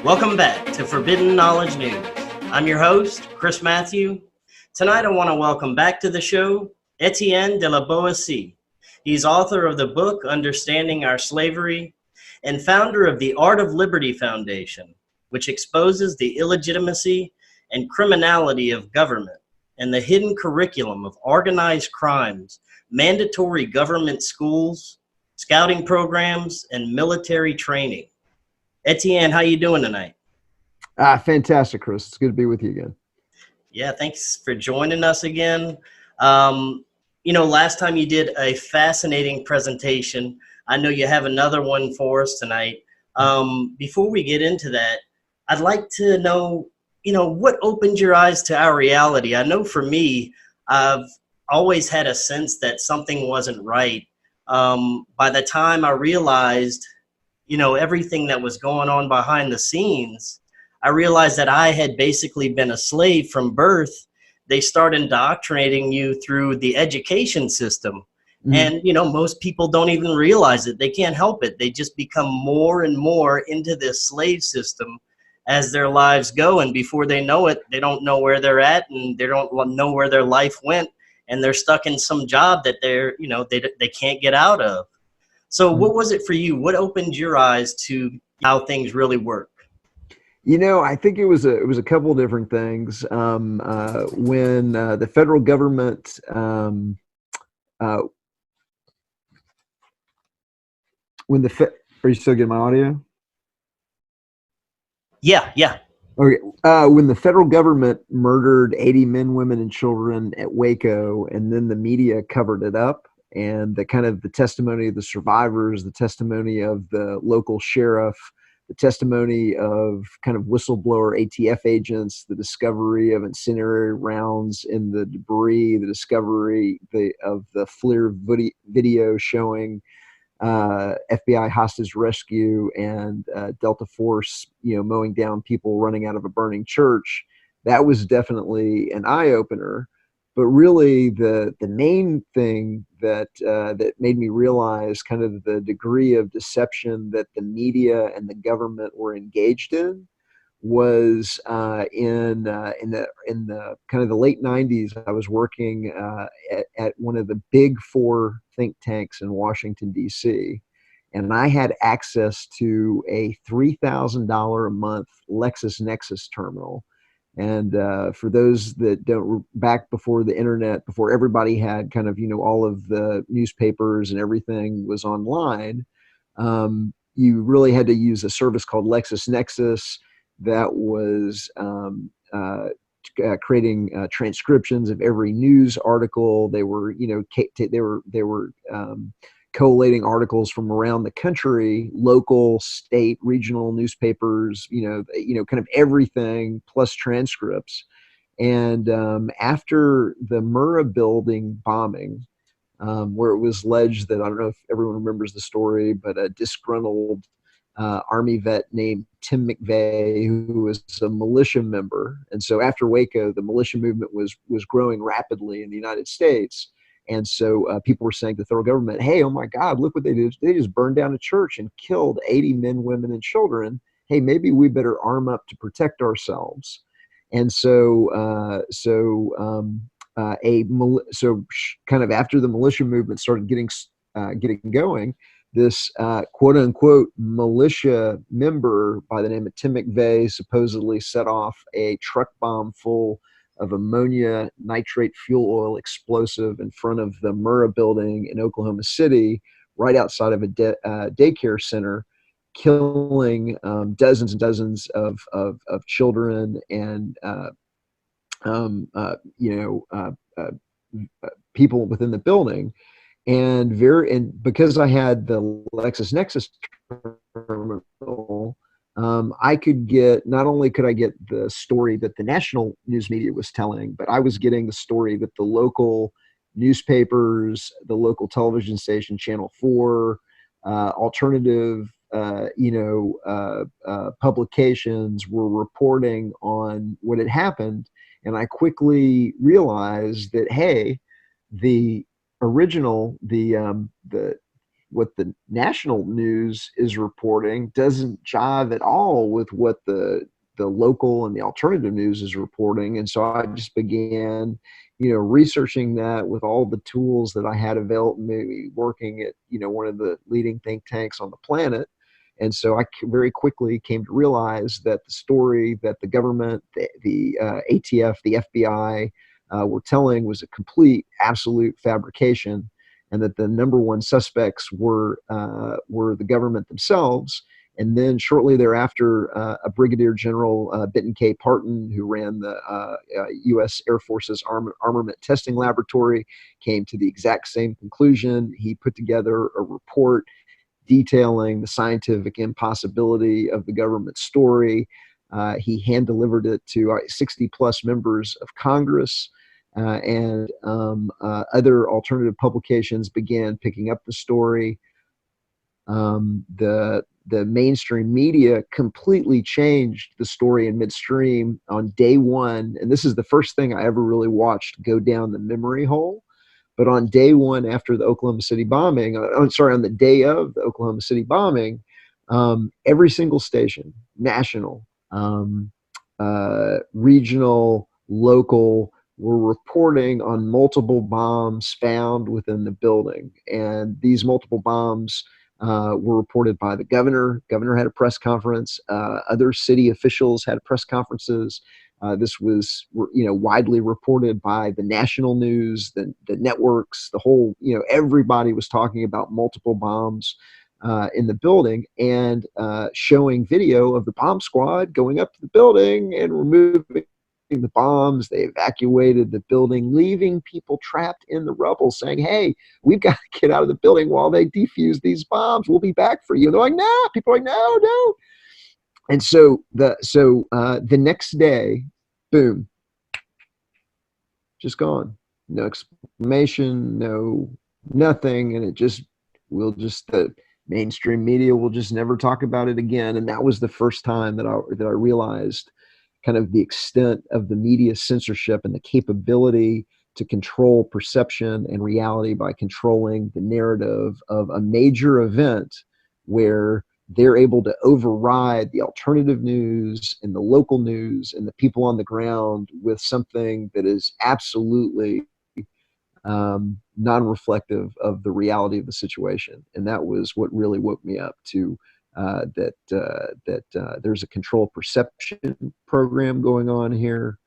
Welcome back to Forbidden Knowledge News. I'm your host, Chris Matthew. Tonight I want to welcome back to the show Etienne de la Boetie. He's author of the book Understanding Our Slavery and founder of the Art of Liberty Foundation, which exposes the illegitimacy and criminality of government and the hidden curriculum of organized crimes, mandatory government schools, scouting programs, and military training. Etienne, how you doing tonight? Fantastic, Chris. It's good to be with you again. Yeah, thanks for joining us again. Last time you did a fascinating presentation. I know you have another one for us tonight. Before we get into that, I'd like to know, what opened your eyes to our reality? I know for me, I've always had a sense that something wasn't right. By the time I realized, everything that was going on behind the scenes, I realized that I had basically been a slave from birth. They start indoctrinating you through the education system. And, most people don't even realize it. They can't help it. They just become more and more into this slave system as their lives go. And before they know it, they don't know where they're at and they don't know where their life went. And they're stuck in some job that they can't get out of. So what was it for you? What opened your eyes to how things really work? I think it was a couple of different things. When the federal government, are you still getting my audio? Yeah. Okay. When the federal government murdered 80 men, women, and children at Waco, and then the media covered it up, and the testimony of the survivors, the testimony of the local sheriff, the testimony of whistleblower ATF agents, the discovery of incendiary rounds in the debris, the discovery of the FLIR video showing FBI hostage rescue and Delta Force, mowing down people running out of a burning church. That was definitely an eye opener. But really, the main thing that made me realize the degree of deception that the media and the government were engaged in was in the late 90s. I was working at one of the big four think tanks in Washington, D.C., and I had access to a $3,000 a month LexisNexis terminal. And for those that don't, back before the internet, before everybody had all of the newspapers and everything was online, you really had to use a service called LexisNexis that was creating transcriptions of every news article. They were, collating articles from around the country, local, state, regional newspapers, everything, plus transcripts. And after the Murrah building bombing, where it was alleged that, I don't know if everyone remembers the story, but a disgruntled Army vet named Tim McVeigh, who was a militia member. And so after Waco, the militia movement was growing rapidly in the United States. And so people were saying to the federal government, hey, oh my God, look what they did. They just burned down a church and killed 80 men, women, and children. Hey, maybe we better arm up to protect ourselves. And so, after the militia movement started getting going, this quote unquote militia member by the name of Tim McVeigh supposedly set off a truck bomb full of ammonia nitrate fuel oil explosive in front of the Murrah building in Oklahoma City, right outside of a daycare center, killing dozens and dozens of children and people within the building. And because I had the LexisNexis terminal, I could get, not only could I get the story that the national news media was telling, but I was getting the story that the local newspapers, the local television station, Channel 4, alternative, publications were reporting on what had happened. And I quickly realized that, hey, the original, what the national news is reporting doesn't jive at all with what the local and the alternative news is reporting. And so I just began, researching that with all the tools that I had available, maybe working at, one of the leading think tanks on the planet. And so I very quickly came to realize that the story that the government, the ATF, the FBI were telling was a complete, absolute fabrication, and that the number one suspects were the government themselves. And then shortly thereafter, a Brigadier General, Benton K. Parton, who ran the U.S. Air Force's armament testing laboratory, came to the exact same conclusion. He put together a report detailing the scientific impossibility of the government story. He hand-delivered it to 60-plus members of Congress, and other alternative publications began picking up the story. The mainstream media completely changed the story in midstream on day one. And this is the first thing I ever really watched go down the memory hole. But on day one after the Oklahoma City bombing, on the day of the Oklahoma City bombing, every single station, national, regional, local, were reporting on multiple bombs found within the building. And these multiple bombs were reported by the governor. Governor had a press conference. Other city officials had press conferences. This was, widely reported by the national news, the networks, the whole, everybody was talking about multiple bombs in the building, and showing video of the bomb squad going up to the building and removing the bombs. They evacuated the building, leaving people trapped in the rubble, saying, "Hey, we've got to get out of the building while they defuse these bombs. We'll be back for you." And they're like, "No." People are like, "No, no." And so the next day, boom, just gone. No explanation, no nothing, and the mainstream media will just never talk about it again. And that was the first time that I realized kind of the extent of the media censorship and the capability to control perception and reality by controlling the narrative of a major event, where they're able to override the alternative news and the local news and the people on the ground with something that is absolutely non-reflective of the reality of the situation. And that was what really woke me up to that there's a control perception program going on here,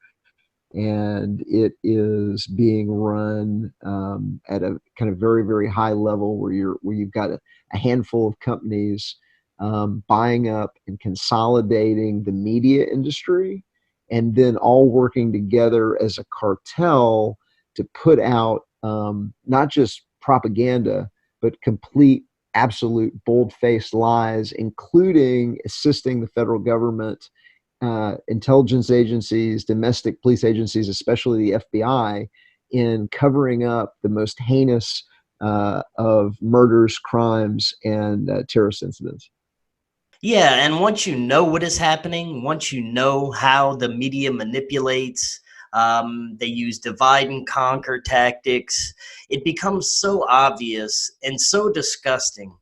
and it is being run at a kind of very, very high level, where you've got a handful of companies buying up and consolidating the media industry, and then all working together as a cartel to put out not just propaganda, but complete, absolute, bold-faced lies, including assisting the federal government, intelligence agencies, domestic police agencies, especially the FBI, in covering up the most heinous of murders, crimes, and terrorist incidents. Yeah, and once you know what is happening, once you know how the media manipulates, they use divide and conquer tactics, it becomes so obvious and so disgusting.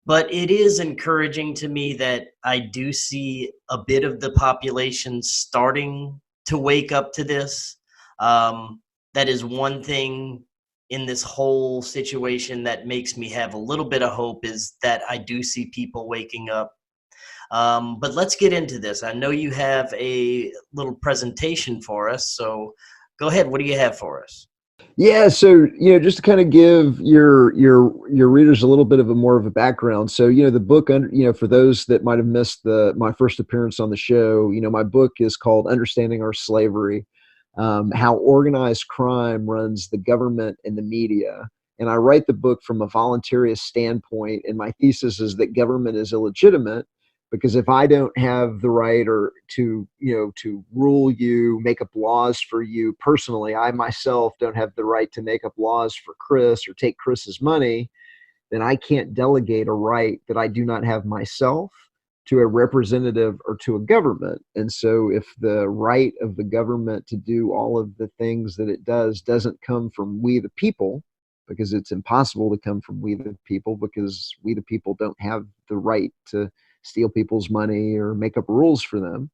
But it is encouraging to me that I do see a bit of the population starting to wake up to this. That is one thing in this whole situation that makes me have a little bit of hope, is that I do see people waking up. But let's get into this. I know you have a little presentation for us, so go ahead. What do you have for us? Yeah, so just to kind of give your readers a little bit of a more of a background. So the book, for those that might have missed my first appearance on the show, my book is called "Understanding Our Slavery: How Organized Crime Runs the Government and the Media." And I write the book from a voluntarist standpoint, and my thesis is that government is illegitimate, because if I don't have the right or to rule you, make up laws for you personally, I myself don't have the right to make up laws for Chris or take Chris's money, then I can't delegate a right that I do not have myself to a representative or to a government. And so if the right of the government to do all of the things that it does doesn't come from we the people, because it's impossible to come from we the people, because we the people don't have the right to steal people's money or make up rules for them,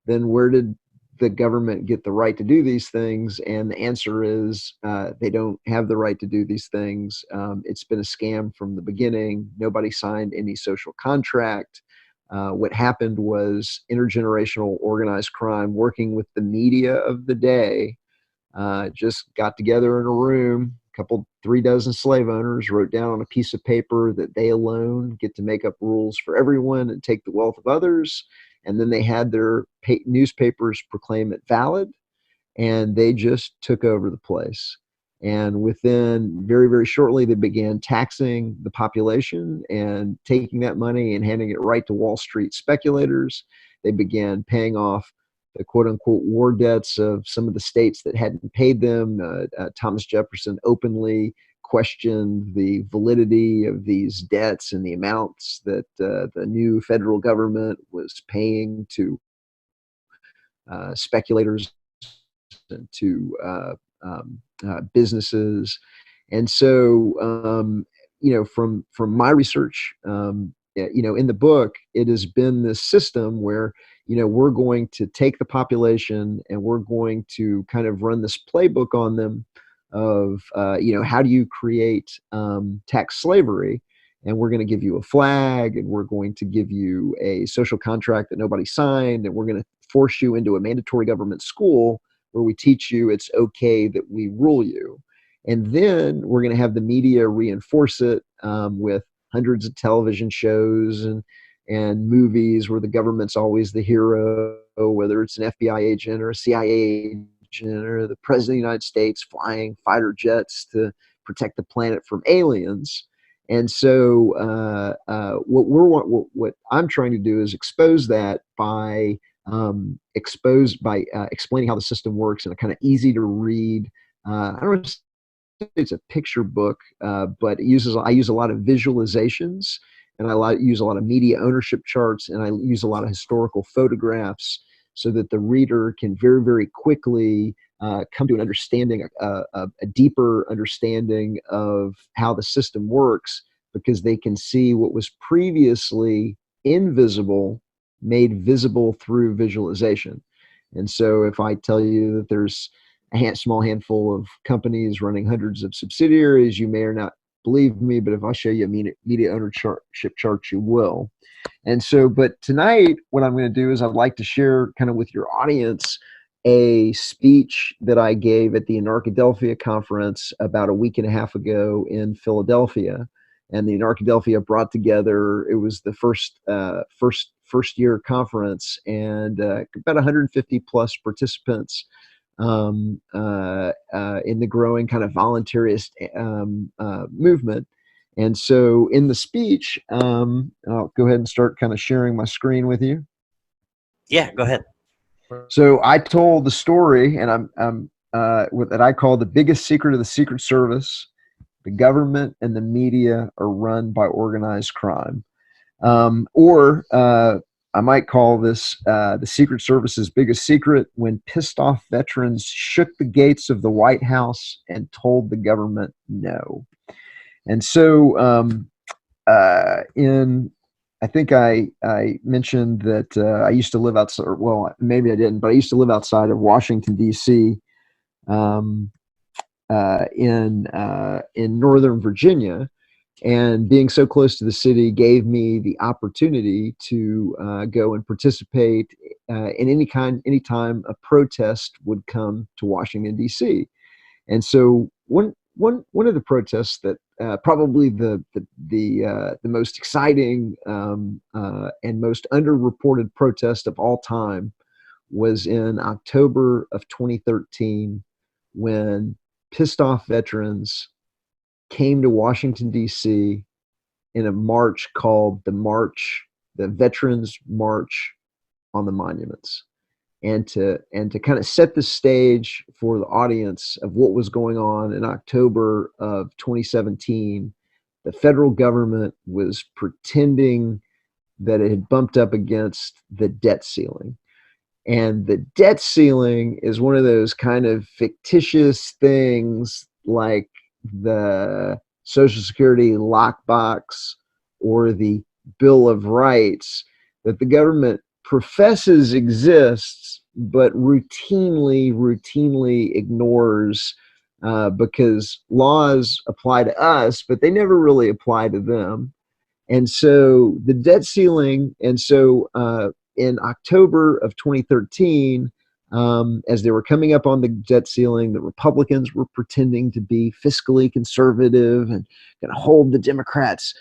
then where did the government get the right to do these things? And the answer is they don't have the right to do these things. It's been a scam from the beginning. Nobody signed any social contract. What happened was intergenerational organized crime, working with the media of the day, just got together in a room. Three dozen slave owners wrote down on a piece of paper that they alone get to make up rules for everyone and take the wealth of others. And then they had their newspapers proclaim it valid, and they just took over the place. And within very, very shortly, they began taxing the population and taking that money and handing it right to Wall Street speculators. They began paying off the quote unquote war debts of some of the states that hadn't paid them. Thomas Jefferson openly questioned the validity of these debts and the amounts that the new federal government was paying to speculators and to businesses. And so, from my research, in the book, it has been this system where, we're going to take the population and we're going to kind of run this playbook on them of, how do you create tax slavery? And we're going to give you a flag, and we're going to give you a social contract that nobody signed, and we're going to force you into a mandatory government school where we teach you it's okay that we rule you. And then we're going to have the media reinforce it with hundreds of television shows and movies where the government's always the hero, whether it's an FBI agent or a CIA agent or the president of the United States flying fighter jets to protect the planet from aliens. And so what I'm trying to do is expose that by explaining how the system works in a kind of easy to read. I don't know if it's a picture book, but I use a lot of visualizations, and I use a lot of media ownership charts, and I use a lot of historical photographs so that the reader can very, very quickly come to an understanding, a deeper understanding of how the system works, because they can see what was previously invisible made visible through visualization. And so if I tell you that there's a small handful of companies running hundreds of subsidiaries, you may or not believe me, but if I show you a media ownership chart, you will. And so, but tonight, what I'm going to do is I'd like to share kind of with your audience a speech that I gave at the Anarchadelphia conference about a week and a half ago in Philadelphia. And the Anarchadelphia brought together, it was the first year conference, and about 150 plus participants in the growing kind of voluntarist movement. And so in the speech, I'll go ahead and start kind of sharing my screen with you. Yeah, go ahead. So I told the story, and I'm that I call the biggest secret of the Secret Service. The government and the media are run by organized crime. Or I might call this the Secret Service's biggest secret: when pissed off veterans shook the gates of the White House and told the government no. And so I think I mentioned that I used to live outside, well, maybe I didn't, but I used to live outside of Washington, D.C., in Northern Virginia. And being so close to the city gave me the opportunity to go and participate in any time a protest would come to Washington, D.C. And so one of the protests that probably the most exciting and most underreported protest of all time was in October of 2013, when pissed off veterans came to Washington, D.C. in a march called the Veterans March on the Monuments. And to kind of set the stage for the audience of what was going on in October of 2017, the federal government was pretending that it had bumped up against the debt ceiling. And the debt ceiling is one of those kind of fictitious things like the Social Security lockbox or the Bill of Rights that the government professes exists, but routinely ignores, because laws apply to us, but they never really apply to them. And so the debt ceiling, and so in October of 2013, as they were coming up on the debt ceiling, the Republicans were pretending to be fiscally conservative and going to hold the Democrats,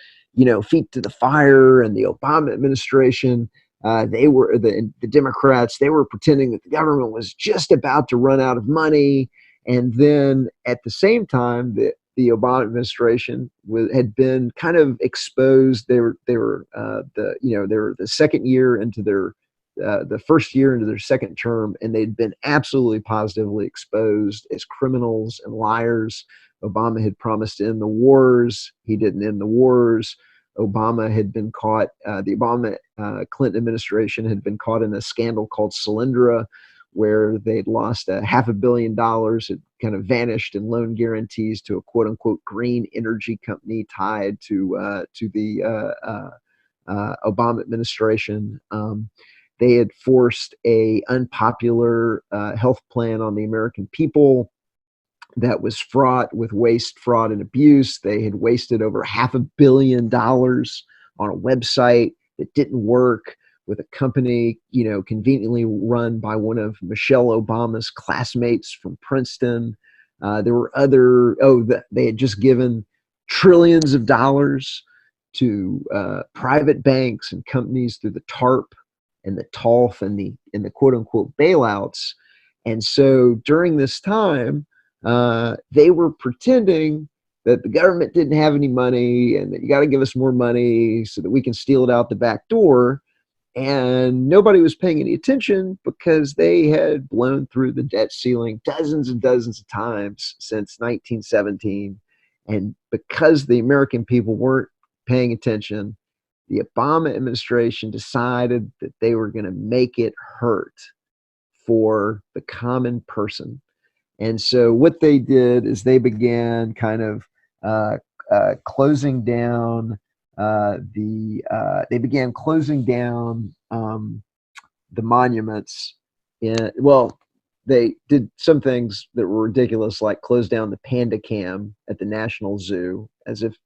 feet to the fire. And the Obama administration, they were the Democrats. They were pretending that the government was just about to run out of money. And then at the same time, the Obama administration had been kind of exposed. They were the second year into the first year into their second term, and they'd been absolutely positively exposed as criminals and liars. Obama had promised to end the wars. He didn't end the wars. Obama had been caught. The Obama Clinton administration had been caught in a scandal called Solyndra, where they'd lost $500 million. It kind of vanished in loan guarantees to a quote unquote green energy company tied to the Obama administration. They had forced a unpopular health plan on the American people that was fraught with waste, fraud, and abuse. They had wasted over $500 million on a website that didn't work, with a company, conveniently run by one of Michelle Obama's classmates from Princeton. There were they had just given trillions of dollars to private banks and companies through the TARP and the TALF and the quote unquote bailouts. And so during this time, they were pretending that the government didn't have any money and that you got to give us more money so that we can steal it out the back door. And nobody was paying any attention because they had blown through the debt ceiling dozens and dozens of times since 1917. And because the American people weren't paying attention, the Obama administration decided that they were going to make it hurt for the common person. And so what they did is they began kind of closing down they began closing down the monuments. They did some things that were ridiculous, like close down the Panda Cam at the National Zoo, as if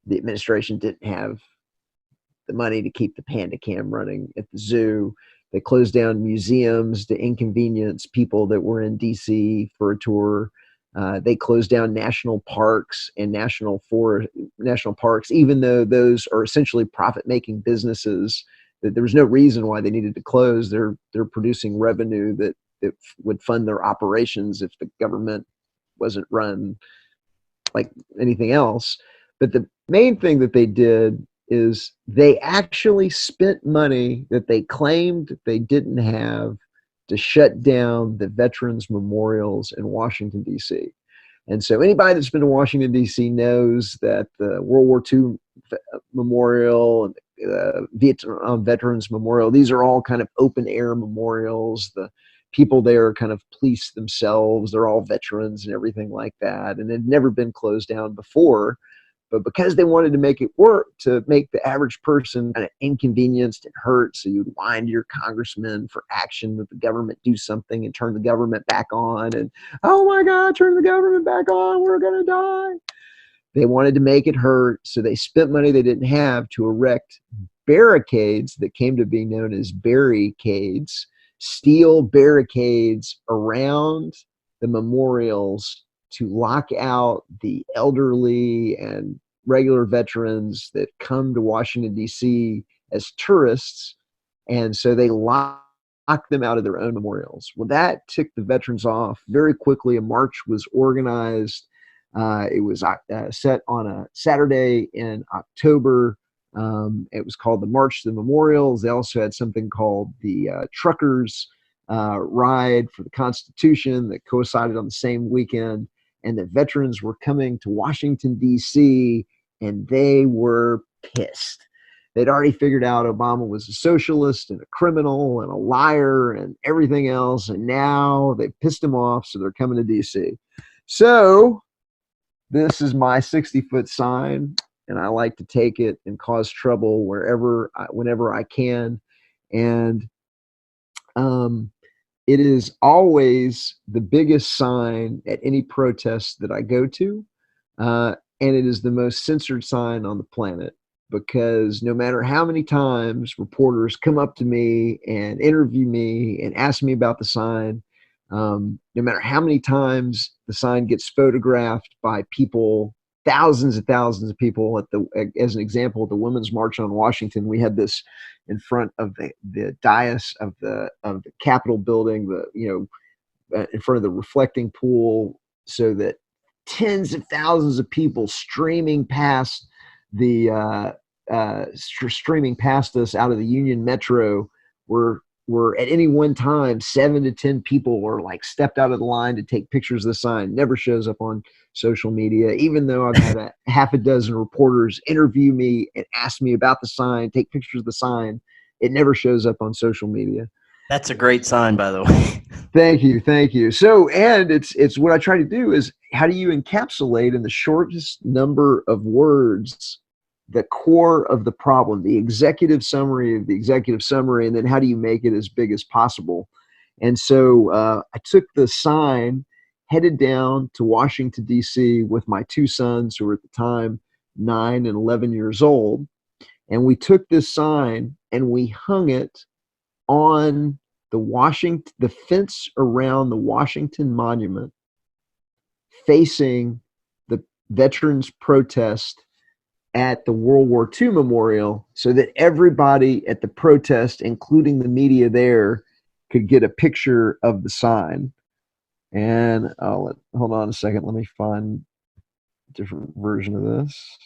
the administration didn't have the money to keep the Panda Cam running at the zoo. They closed down museums to inconvenience people that were in DC for a tour. They closed down national parks and national parks, even though those are essentially profit-making businesses. That there was no reason why they needed to close. They're producing revenue that would fund their operations if the government wasn't run like anything else. But the main thing that they did is they actually spent money that they claimed they didn't have to shut down the veterans memorials in Washington, D.C. And so anybody that's been to Washington, D.C. knows that the World War II memorial and the Vietnam Veterans Memorial, these are all kind of open air memorials. The people there kind of police themselves. They're all veterans and everything like that. And it had never been closed down before. But because they wanted to make it work, to make the average person kind of inconvenienced and hurt, so you'd whine to your congressman for action, that the government do something and turn the government back on. And, oh my God, turn the government back on, we're going to die. They wanted to make it hurt, so they spent money they didn't have to erect barricades that came to be known as barricades, steel barricades around the memorials to lock out the elderly and regular veterans that come to Washington, D.C. as tourists. And so they locked them out of their own memorials. Well, that ticked the veterans off. Very quickly, a march was organized. It was set on a Saturday in October. It was called the March to the Memorials. They also had something called the Truckers Ride for the Constitution that coincided on the same weekend. And the veterans were coming to Washington, D.C., and they were pissed. They'd already figured out Obama was a socialist and a criminal and a liar and everything else, and now they pissed him off, so they're coming to D.C. So this is my 60-foot sign, and I like to take it and cause trouble whenever I can. And it is always the biggest sign at any protest that I go to. And it is the most censored sign on the planet, because no matter how many times reporters come up to me and interview me and ask me about the sign, no matter how many times the sign gets photographed by people, thousands and thousands of people as an example, at the Women's March on Washington, we had this in front of the dais of the Capitol building, in front of the reflecting pool, so that tens of thousands of people streaming past streaming past us out of the Union Metro were at any one time 7 to 10 people were like stepped out of the line to take pictures of the sign. Never shows up on social media, even though I've had a half a dozen reporters interview me and ask me about the sign, take pictures of the sign. It never shows up on social media. That's a great sign, by the way. Thank you. So, and it's what I try to do is, how do you encapsulate in the shortest number of words the core of the problem, the executive summary of the executive summary, and then how do you make it as big as possible? And so I took the sign, headed down to Washington, D.C. with my two sons, who were at the time 9 and 11 years old. And we took this sign and we hung it on the fence around the Washington Monument, facing the veterans protest at the World War II Memorial, so that everybody at the protest, including the media there, could get a picture of the sign. And hold on a second, let me find a different version of this.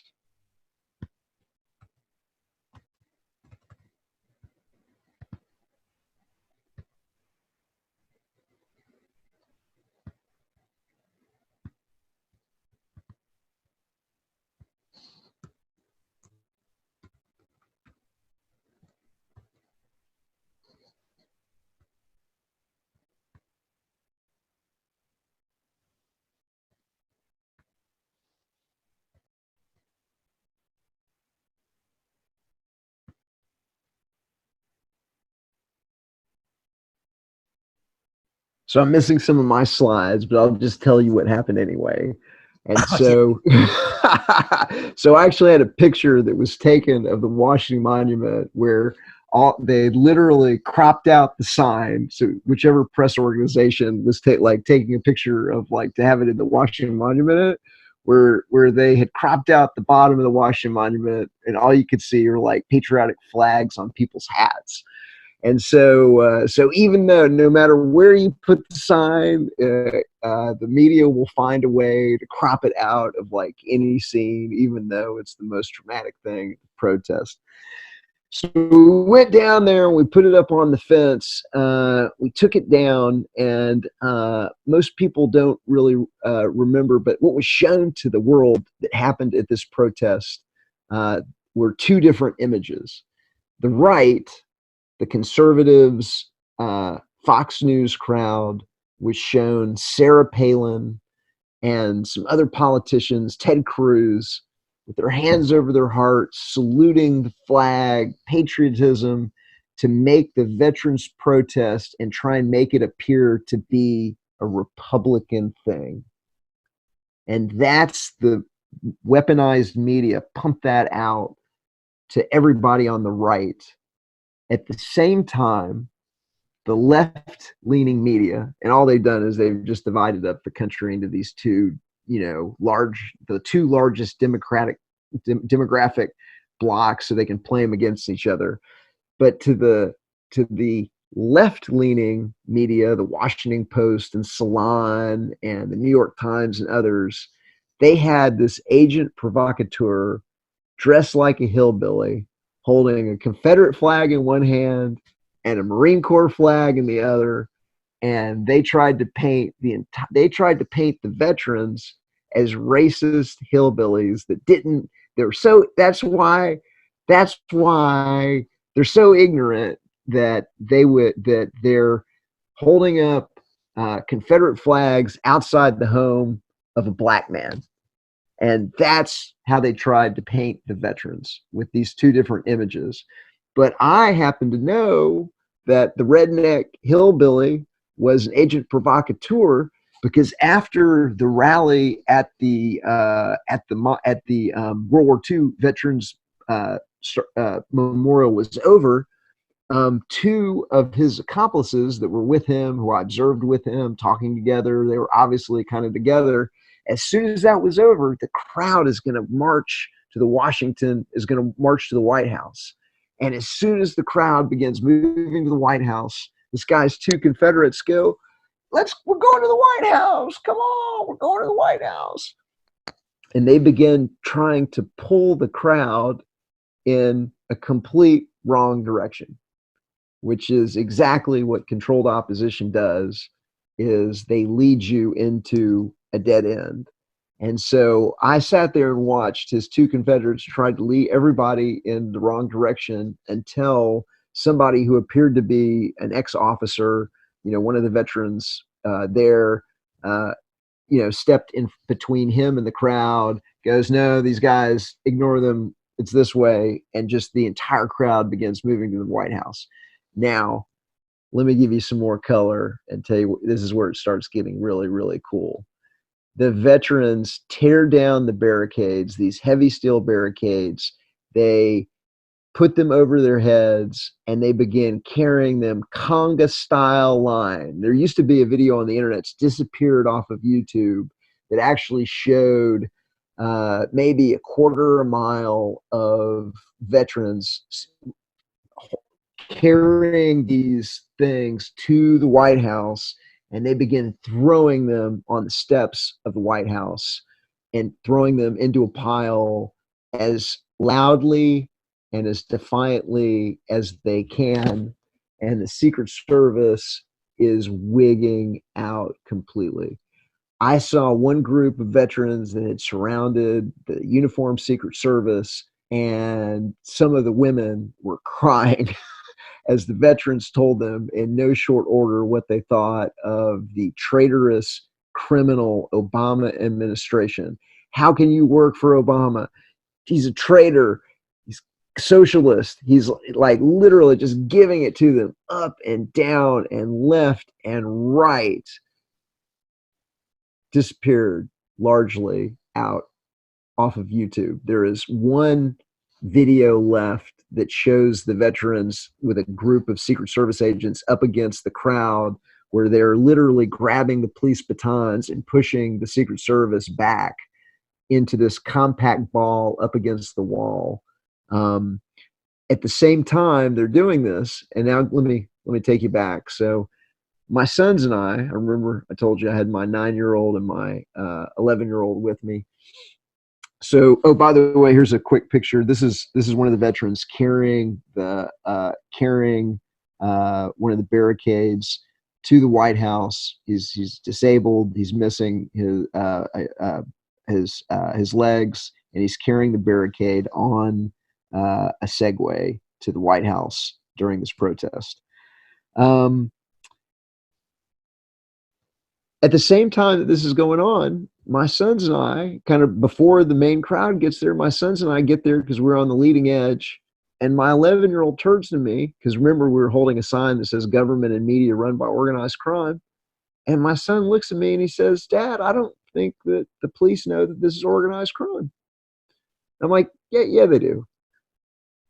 So I'm missing some of my slides, but I'll just tell you what happened anyway. And so, so I actually had a picture that was taken of the Washington Monument where they literally cropped out the sign. So whichever press organization was taking a picture of to have it in the Washington Monument, where they had cropped out the bottom of the Washington Monument, and all you could see are patriotic flags on people's hats. And so, even though no matter where you put the sign, the media will find a way to crop it out of any scene, even though it's the most dramatic thing at the protest. So we went down there and we put it up on the fence. We took it down, and most people don't really remember, but what was shown to the world that happened at this protest were two different images. The right, the conservatives, Fox News crowd, was shown Sarah Palin and some other politicians, Ted Cruz, with their hands over their hearts, saluting the flag, patriotism, to make the veterans protest and try and make it appear to be a Republican thing. And that's the weaponized media pumped that out to everybody on the right. At the same time, the left-leaning media, and all they've done is they've just divided up the country into these two, the two largest demographic blocks, so they can play them against each other. But to the left-leaning media, the Washington Post and Salon and the New York Times and others, they had this agent provocateur dressed like a hillbilly, holding a Confederate flag in one hand and a Marine Corps flag in the other, and they tried to paint the veterans as racist hillbillies that didn't. That's why they're so ignorant that they're holding up Confederate flags outside the home of a black man. And that's how they tried to paint the veterans, with these two different images. But I happen to know that the redneck hillbilly was an agent provocateur, because after the rally at the World War II Veterans Memorial was over, two of his accomplices that were with him, who I observed with him talking together, they were obviously kind of together. As soon as that was over, the crowd is going to march to the White House. And as soon as the crowd begins moving to the White House, this guy's two Confederates go, we're going to the White House. Come on, we're going to the White House. And they begin trying to pull the crowd in a complete wrong direction, which is exactly what controlled opposition does, is they lead you into a dead end. And so I sat there and watched his two Confederates try to lead everybody in the wrong direction until somebody who appeared to be an ex-officer, one of the veterans stepped in between him and the crowd, goes, no, these guys, ignore them, it's this way. And just the entire crowd begins moving to the White House. Now, let me give you some more color and tell you, this is where it starts getting really, really cool. The veterans tear down the barricades, these heavy steel barricades. They put them over their heads, and they begin carrying them conga style line. There used to be a video on the internet, it's disappeared off of YouTube, that actually showed maybe a quarter of a mile of veterans carrying these things to the White House, and they begin throwing them on the steps of the White House and throwing them into a pile as loudly and as defiantly as they can. And the Secret Service is wigging out completely. I saw one group of veterans that had surrounded the uniformed Secret Service, and some of the women were crying as the veterans told them in no short order what they thought of the traitorous, criminal Obama administration. How can you work for Obama? He's a traitor. He's socialist. He's like literally just giving it to them up and down and left and right. Disappeared largely out off of YouTube. There is one video left that shows the veterans with a group of Secret Service agents up against the crowd, where they're literally grabbing the police batons and pushing the Secret Service back into this compact ball up against the wall. At the same time they're doing this, and now let me take you back. So my sons and I remember I told you I had my 9-year-old and my 11-year-old with me. So, oh, by the way, here's a quick picture. This is one of the veterans carrying one of the barricades to the White House. He's disabled. He's missing his legs, and he's carrying the barricade on a Segway to the White House during this protest. At the same time that this is going on, my sons and I, kind of before the main crowd gets there, my sons and I get there because we're on the leading edge. And my 11-year-old turns to me, because remember, we were holding a sign that says government and media run by organized crime. And my son looks at me and he says, Dad, I don't think that the police know that this is organized crime. I'm like, yeah, they do.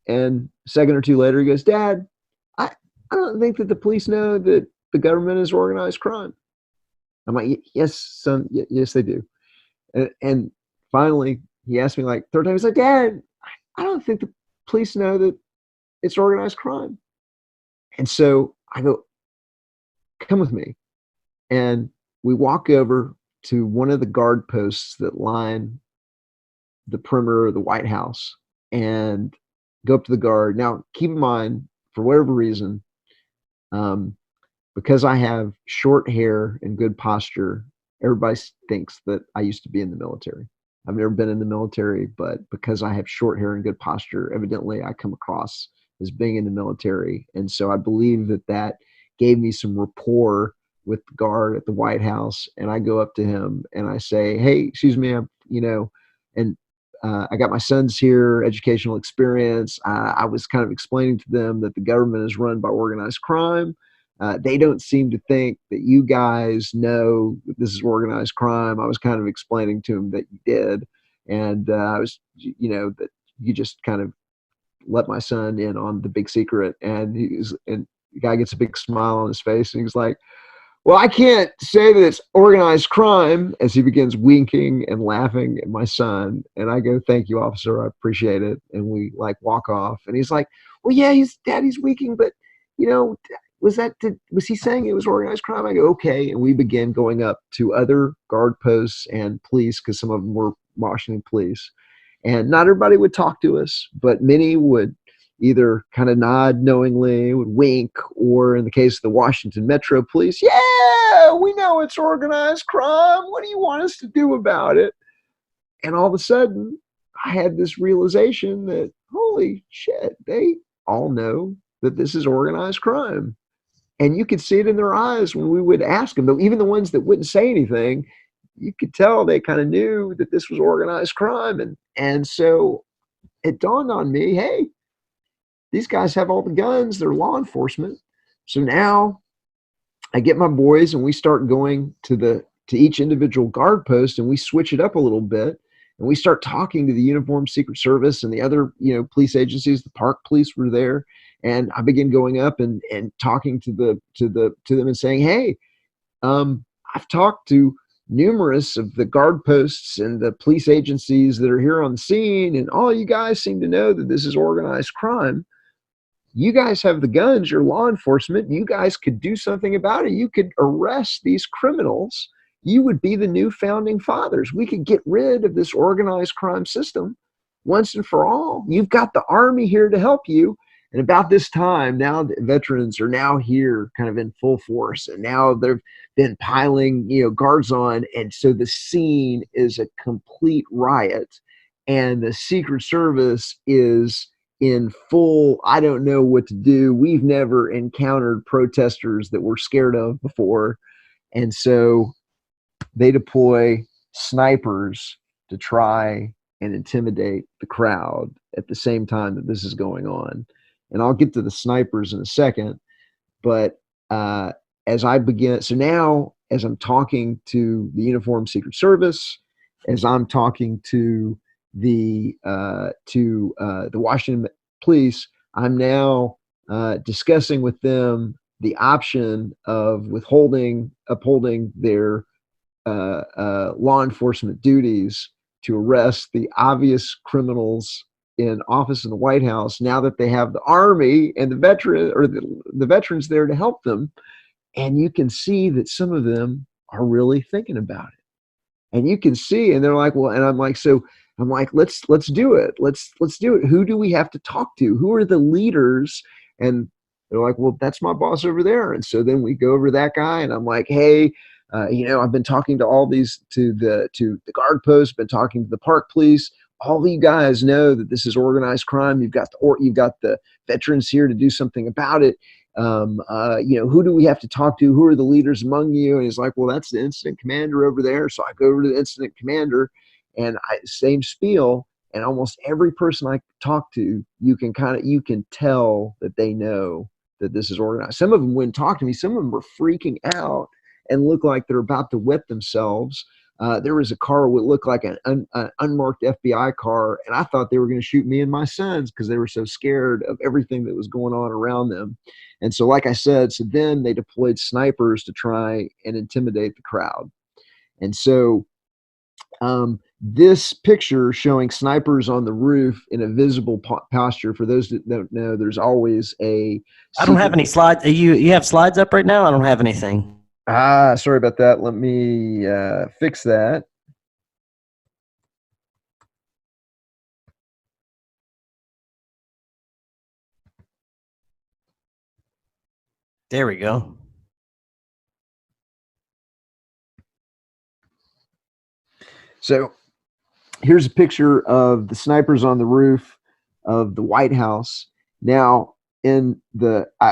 And a second or two later, he goes, Dad, I don't think that the police know that the government is organized crime. I'm like, yes, son, yes, they do. And finally, he asked me like third time, he's like, Dad, I don't think the police know that it's organized crime. And so I go, come with me. And we walk over to one of the guard posts that line the perimeter of the White House and go up to the guard. Now, keep in mind, for whatever reason, because I have short hair and good posture, everybody thinks that I used to be in the military. I've never been in the military, but because I have short hair and good posture, evidently I come across as being in the military. And so I believe that gave me some rapport with the guard at the White House. And I go up to him and I say, hey, excuse me, and I got my sons here, educational experience. I was kind of explaining to them that the government is run by organized crime. They don't seem to think that you guys know that this is organized crime. I was kind of explaining to them that you did. And I was, that you just kind of let my son in on the big secret. And and the guy gets a big smile on his face, and he's like, well, I can't say that it's organized crime, as he begins winking and laughing at my son. And I go, thank you, officer. I appreciate it. And we like walk off. And he's like, well, yeah, daddy's winking, but was he saying it was organized crime? I go, okay. And we begin going up to other guard posts and police, because some of them were Washington police. And not everybody would talk to us, but many would either kind of nod knowingly, would wink, or in the case of the Washington Metro Police, yeah, we know it's organized crime. What do you want us to do about it? And all of a sudden, I had this realization that, holy shit, they all know that this is organized crime. And you could see it in their eyes when we would ask them, though, even the ones that wouldn't say anything, you could tell they kind of knew that this was organized crime. And so it dawned on me, hey, these guys have all the guns. They're law enforcement. So now I get my boys and we start going to each individual guard post, and we switch it up a little bit, and we start talking to the Uniformed Secret Service and the other, police agencies. The park police were there, and I begin going up and talking to them and saying, hey, I've talked to numerous of the guard posts and the police agencies that are here on the scene, and all you guys seem to know that this is organized crime. You guys have the guns, you're law enforcement, you guys could do something about it. You could arrest these criminals. You would be the new founding fathers. We could get rid of this organized crime system once and for all. You've got the Army here to help you. And about this time, now the veterans are now here kind of in full force, and now they've been piling, guards on. And so the scene is a complete riot, and the Secret Service is in full, I don't know what to do. We've never encountered protesters that we're scared of before. And so they deploy snipers to try and intimidate the crowd at the same time that this is going on. And I'll get to the snipers in a second. But as I begin, so now as I'm talking to the Uniformed Secret Service, as I'm talking to the Washington police, I'm now discussing with them the option of upholding their law enforcement duties to arrest the obvious criminals in office in the White House, now that they have the Army and the veterans there to help them. And you can see that some of them are really thinking about it. And you can see, and they're like, well, and I'm like, let's do it. Let's do it. Who do we have to talk to? Who are the leaders? And they're like, well, that's my boss over there. And so then we go over to that guy, and I'm like, hey, I've been talking to all these, to the guard posts, been talking to the park police. All of you guys know that this is organized crime. You've got the veterans here to do something about it. Who do we have to talk to? Who are the leaders among you? And he's like, well, that's the incident commander over there. So I go over to the incident commander, and same spiel. And almost every person I talk to, you can tell that they know that this is organized. Some of them wouldn't talk to me. Some of them were freaking out and look like they're about to wet themselves. There was a car that looked like an unmarked FBI car, and I thought they were going to shoot me and my sons because they were so scared of everything that was going on around them. And so, like I said, then they deployed snipers to try and intimidate the crowd. And so this picture showing snipers on the roof in a visible posture, for those that don't know, there's always a... I don't have any slides. You have slides up right now? I don't have anything. Sorry about that. Let me fix that. There we go. So here's a picture of the snipers on the roof of the White House. Now, I'm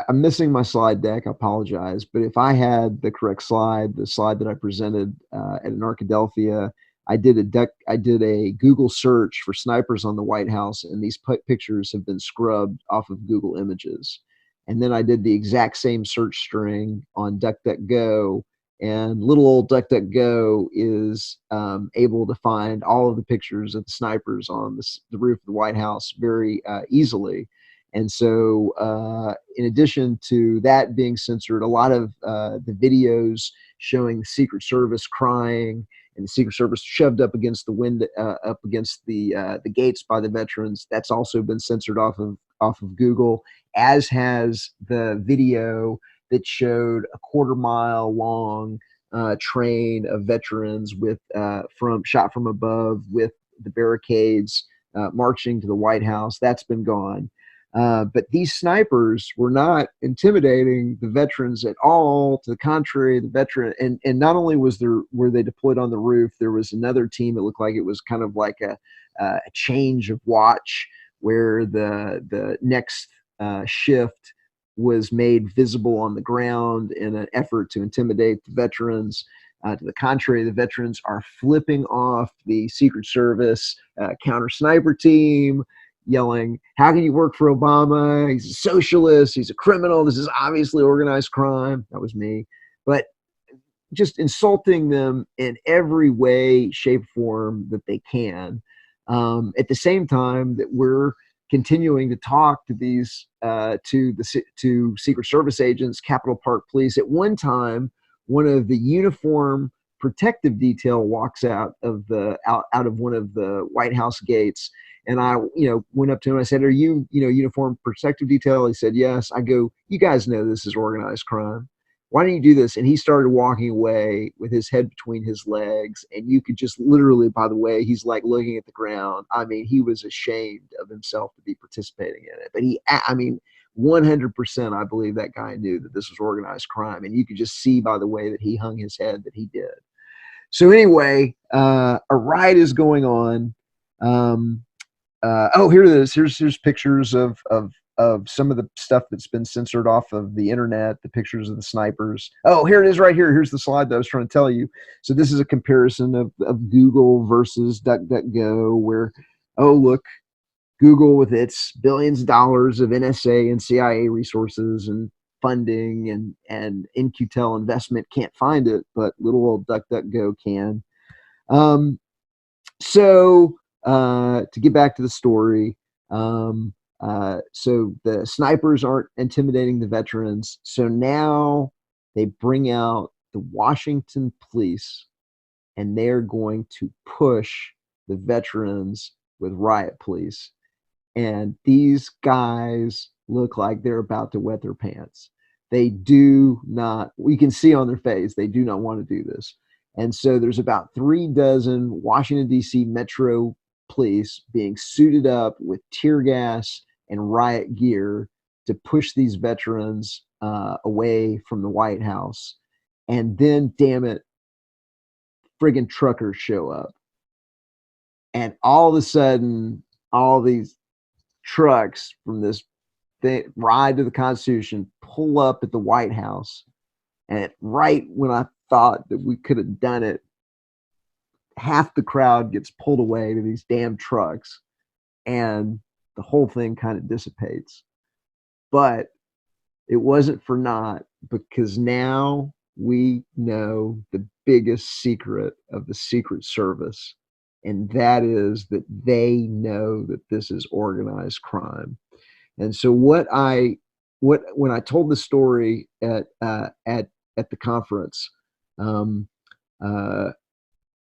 missing my slide deck. I apologize. But if I had the correct slide, the slide that I presented at an Arkadelphia, I did a Google search for snipers on the White House, and these pictures have been scrubbed off of Google Images. And then I did the exact same search string on DuckDuckGo, and little old DuckDuckGo is able to find all of the pictures of the snipers on the roof of the White House very easily. And so, in addition to that being censored, a lot of the videos showing the Secret Service crying and the Secret Service shoved up against the window, up against the gates by the veterans, that's also been censored off of Google, as has the video that showed a quarter-mile long train of veterans with shot from above with the barricades marching to the White House. That's been gone. But these snipers were not intimidating the veterans at all. To the contrary, the veteran and not only were they deployed on the roof, there was another team. It looked like it was kind of like a change of watch, where the next shift was made visible on the ground in an effort to intimidate the veterans. To the contrary, the veterans are flipping off the Secret Service counter sniper team, yelling, "How can you work for Obama? He's a socialist. He's a criminal. This is obviously organized crime." That was me. But just insulting them in every way, shape, form that they can. At the same time that we're continuing to talk to these to Secret Service agents, Capitol Park Police. At one time, one of the uniform protective detail walks out of one of the White House gates, and I went up to him. I said, "Are you uniform protective detail?" He said, "Yes." I go, "You guys know this is organized crime. Why don't you do this?" And he started walking away with his head between his legs. And you could just literally, by the way, he's like looking at the ground. I mean, he was ashamed of himself to be participating in it. But 100%, I believe that guy knew that this was organized crime. And you could just see by the way that he hung his head that he did. So anyway, a riot is going on. Here it is. Here's pictures of some of the stuff that's been censored off of the internet, the pictures of the snipers. Oh, here it is right here. Here's the slide that I was trying to tell you. So this is a comparison of Google versus DuckDuckGo, where, oh, look, Google with its billions of dollars of NSA and CIA resources and funding and In-Q-Tel investment can't find it, but little old DuckDuckGo can. To get back to the story, so the snipers aren't intimidating the veterans. So now they bring out the Washington police, and they're going to push the veterans with riot police. And these guys look like they're about to wet their pants. They do not, we can see on their face, they do not want to do this. And so there's about 36 Washington, D.C. Metro police being suited up with tear gas and riot gear to push these veterans away from the White House. And then, damn it, friggin' truckers show up. And all of a sudden, all these trucks from this ride to the Constitution pull up at the White House. And right when I thought that we could have done it, half the crowd gets pulled away to these damn trucks, and the whole thing kind of dissipates. But it wasn't for naught, because now we know the biggest secret of the Secret Service, and that is that they know that this is organized crime. And so when I told the story at the conference,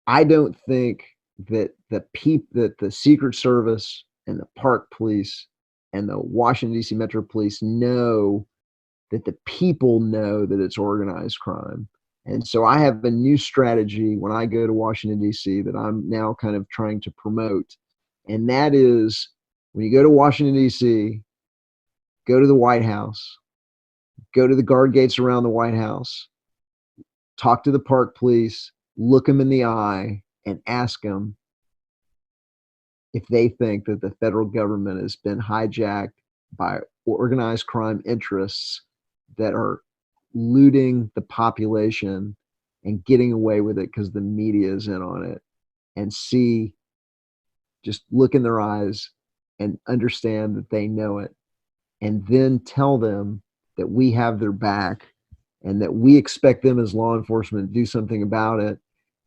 I don't think that the Secret Service and the Park Police and the Washington, D.C. Metro Police know that the people know that it's organized crime. And so I have a new strategy when I go to Washington, D.C. that I'm now kind of trying to promote. And that is, when you go to Washington, D.C., go to the White House, go to the guard gates around the White House, talk to the Park Police, look them in the eye, and ask them if they think that the federal government has been hijacked by organized crime interests that are looting the population and getting away with it because the media is in on it. and see, just look in their eyes and understand that they know it, and then tell them that we have their back and that we expect them as law enforcement to do something about it.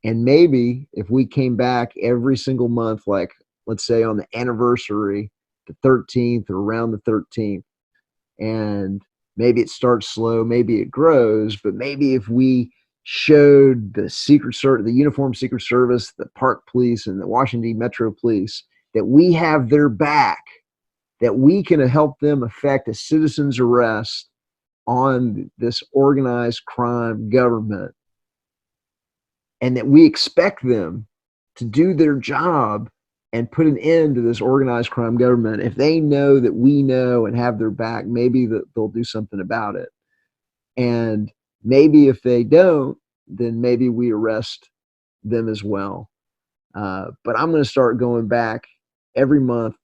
And maybe if we came back every single month, like let's say on the anniversary, the 13th or around the 13th, and maybe it starts slow, maybe it grows, but maybe if we showed the the uniformed Secret Service, the Park Police, and the Washington Metro Police that we have their back, that we can help them effect a citizen's arrest on this organized crime government, and that we expect them to do their job and put an end to this organized crime government. If they know that we know and have their back, maybe they'll do something about it. And maybe if they don't, then maybe we arrest them as well. But I'm going to start going back every month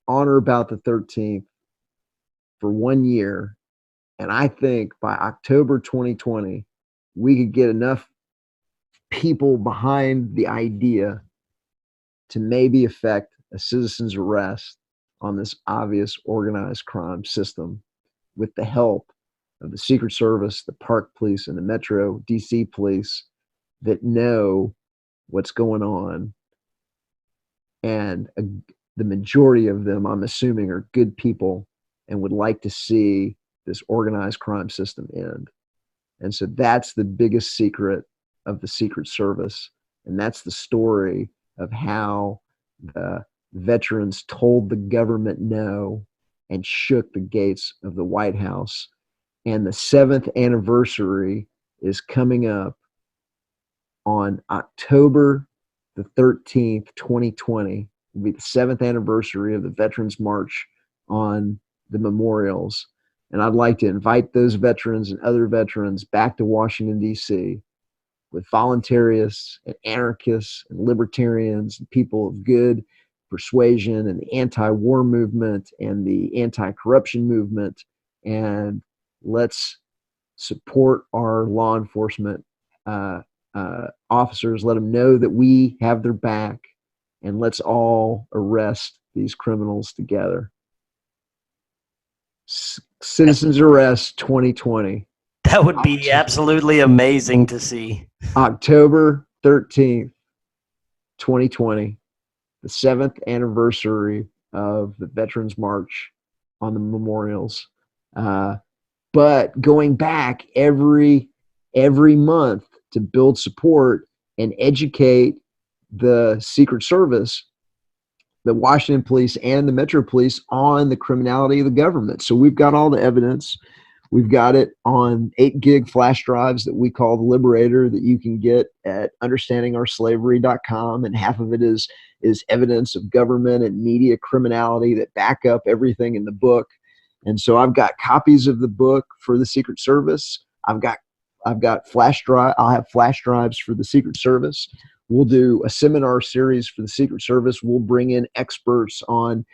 on or about the 13th for 1 year. And I think by October 2020, we could get enough people behind the idea to maybe effect a citizen's arrest on this obvious organized crime system with the help of the Secret Service, the Park Police, and the Metro DC Police that know what's going on. And the majority of them, I'm assuming, are good people and would like to see this organized crime system end. And so that's the biggest secret of the Secret Service. And that's the story of how the veterans told the government no and shook the gates of the White House. And the 7th anniversary is coming up on October the 13th, 2020. Will be the 7th anniversary of the Veterans March on the memorials. And I'd like to invite those veterans and other veterans back to Washington, D.C. with voluntarists and anarchists and libertarians and people of good persuasion and the anti-war movement and the anti-corruption movement. And let's support our law enforcement officers. Let them know that we have their back, and let's all arrest these criminals together. Citizens Arrest 2020. That would be absolutely amazing to see. October 13th, 2020, the 7th anniversary of the Veterans March on the memorials. But going back every month to build support and educate the Secret Service, the Washington Police, and the Metro Police on the criminality of the government. So we've got all the evidence. We've got it on 8 gig flash drives that we call the Liberator that you can get at understandingourslavery.com. And half of it is evidence of government and media criminality that back up everything in the book. And so I've got copies of the book for the Secret Service. I've got flash drive. I'll have flash drives for the Secret Service. We'll do a seminar series for the Secret Service. We'll bring in experts on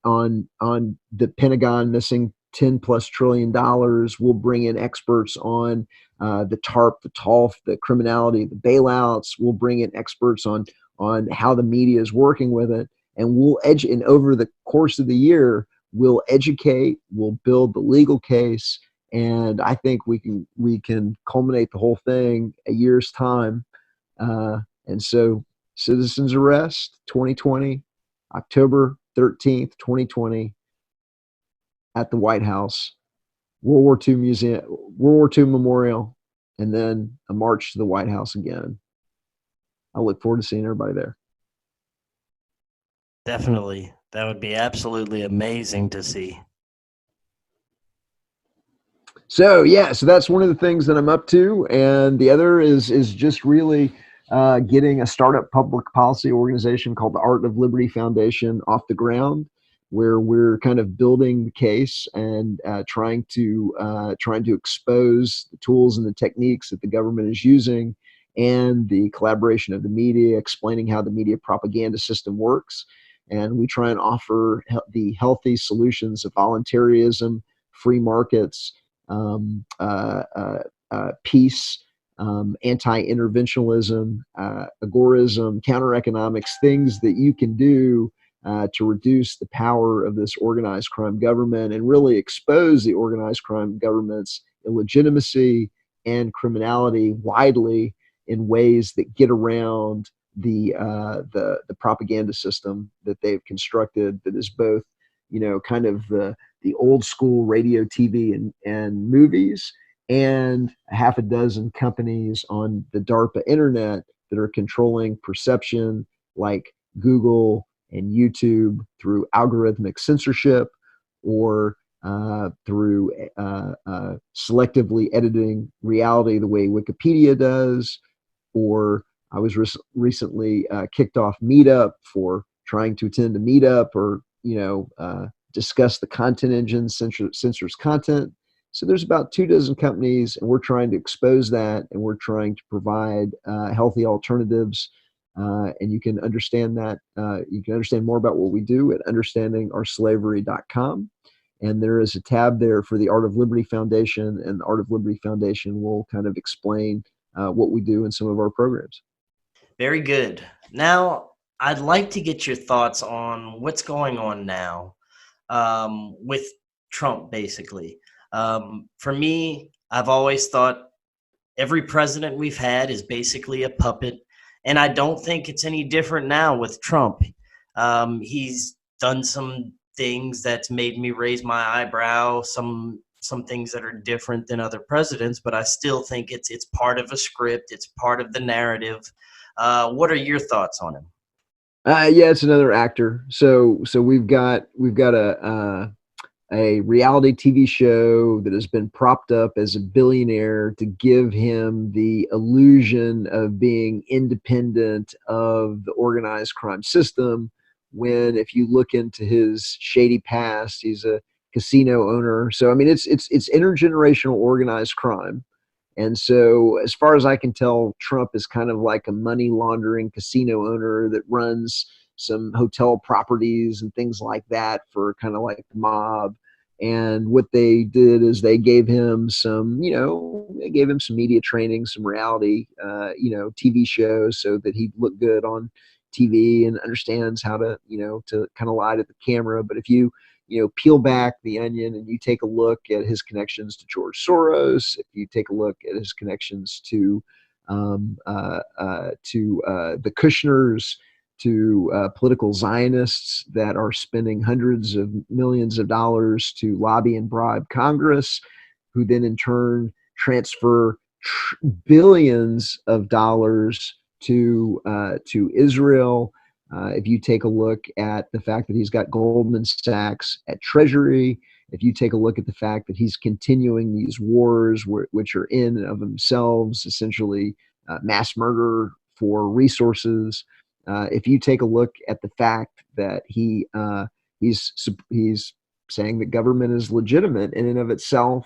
the Pentagon missing $10+ trillion. We'll bring in experts on the TARP, the TOLF, the criminality, the bailouts. We'll bring in experts on how the media is working with it. And and over the course of the year, we'll educate, we'll build the legal case. And I think we can culminate the whole thing a year's time. And so Citizens Arrest 2020, October 13th, 2020, at the White House, World War II Museum, World War II Memorial, and then a march to the White House again. I look forward to seeing everybody there. Definitely. That would be absolutely amazing to see. So that's one of the things that I'm up to. And the other is just really getting a startup public policy organization called the Art of Liberty Foundation off the ground, where we're kind of building the case and trying to expose the tools and the techniques that the government is using, and the collaboration of the media, explaining how the media propaganda system works. And we try and offer the healthy solutions of voluntarism, free markets, peace, anti-interventionism, agorism, counter-economics, things that you can do to reduce the power of this organized crime government and really expose the organized crime government's illegitimacy and criminality widely in ways that get around the propaganda system that they've constructed, that is both, kind of the old school radio, TV, and movies, and a half a dozen companies on the DARPA internet that are controlling perception, like Google and YouTube, through algorithmic censorship, or through selectively editing reality the way Wikipedia does. Or I was recently kicked off Meetup for trying to attend a Meetup, or discuss the content engine censors content. So there's about 24 companies, and we're trying to expose that, and we're trying to provide healthy alternatives. And you can understand that. You can understand more about what we do at understandingourslavery.com. And there is a tab there for the Art of Liberty Foundation, and the Art of Liberty Foundation will kind of explain what we do in some of our programs. Very good. Now, I'd like to get your thoughts on what's going on now with Trump, basically. For me, I've always thought every president we've had is basically a puppet, and I don't think it's any different now with Trump. He's done some things that's made me raise my eyebrow, some things that are different than other presidents, but I still think it's part of a script, it's part of the narrative. What are your thoughts on him? Yeah, it's another actor. So we've got a reality TV show that has been propped up as a billionaire to give him the illusion of being independent of the organized crime system, when if you look into his shady past, he's a casino owner. So I mean, it's intergenerational organized crime. And so, as far as I can tell, Trump is kind of like a money laundering casino owner that runs some hotel properties and things like that for kind of like the mob. And what they did is they gave him some, media training, some reality, TV shows, so that he'd look good on TV and understands how to, to kind of lie to the camera. But if you peel back the onion and you take a look at his connections to George Soros, if you take a look at his connections to the Kushners, to political Zionists that are spending hundreds of millions of dollars to lobby and bribe Congress, who then in turn transfer billions of dollars to Israel. If you take a look at the fact that he's got Goldman Sachs at Treasury, if you take a look at the fact that he's continuing these wars, which are in and of themselves essentially mass murder for resources, if you take a look at the fact that he's saying that government is legitimate in and of itself,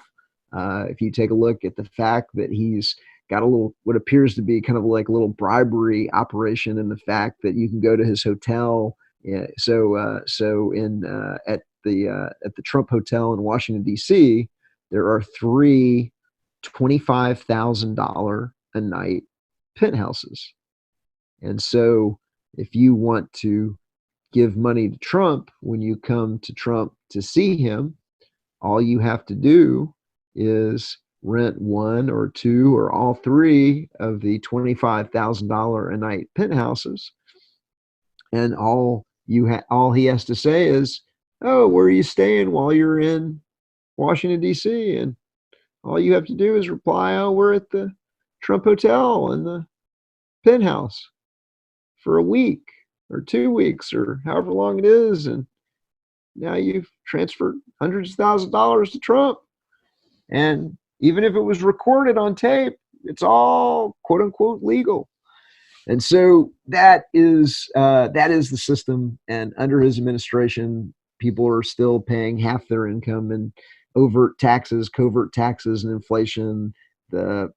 if you take a look at the fact that he's got a little, what appears to be kind of like a little bribery operation in the fact that you can go to his hotel. Yeah, so at the Trump Hotel in Washington, D.C., there are 3 $25,000 a night penthouses. And so if you want to give money to Trump when you come to Trump to see him, all you have to do is rent 1 or 2 or all 3 of the $25,000 a night penthouses, and all he has to say is, "Oh, where are you staying while you're in Washington D.C.?" And all you have to do is reply, "Oh, we're at the Trump Hotel in the penthouse for a week or 2 weeks or however long it is," and now you've transferred hundreds of thousands of dollars to Trump. And even if it was recorded on tape, it's all quote unquote legal. And so that is the system. And under his administration, people are still paying half their income in overt taxes, covert taxes, and inflation. The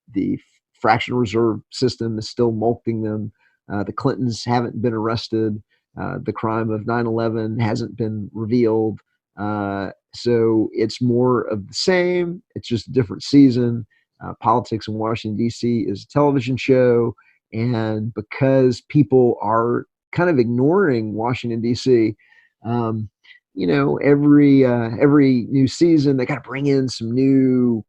fractional reserve system is still mulcting them. The Clintons haven't been arrested. The crime of 9/11 hasn't been revealed. So it's more of the same. It's just a different season. Politics in Washington, D.C. is a television show. And because people are kind of ignoring Washington, D.C., every new season, they got to bring in some new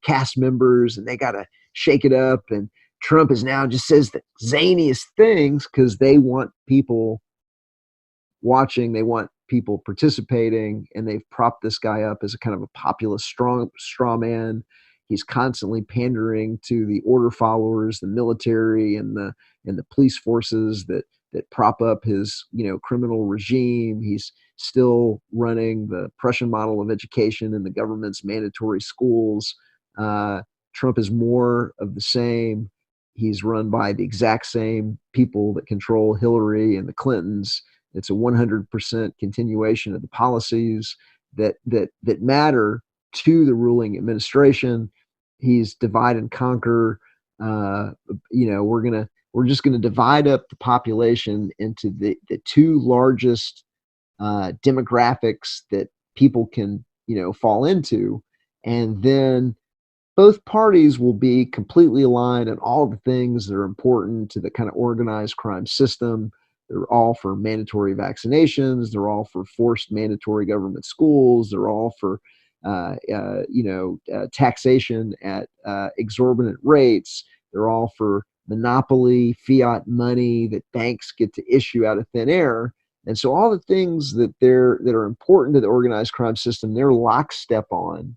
cast members, and they got to shake it up. And Trump is now just says the zaniest things because they want people watching, they want people participating, and they've propped this guy up as a kind of a populist straw man. He's constantly pandering to the order followers, the military, and the police forces that prop up his criminal regime. He's still running the Prussian model of education and the government's mandatory schools. Trump is more of the same. He's run by the exact same people that control Hillary and the Clintons. It's a 100% continuation of the policies that matter to the ruling administration. He's divide and conquer. We're just gonna divide up the population into the two largest demographics that people can fall into, and then both parties will be completely aligned on all the things that are important to the kind of organized crime system. They're all for mandatory vaccinations. They're all for forced mandatory government schools. They're all for taxation at exorbitant rates. They're all for monopoly fiat money that banks get to issue out of thin air. And so all the things that are important to the organized crime system, they're lockstep on.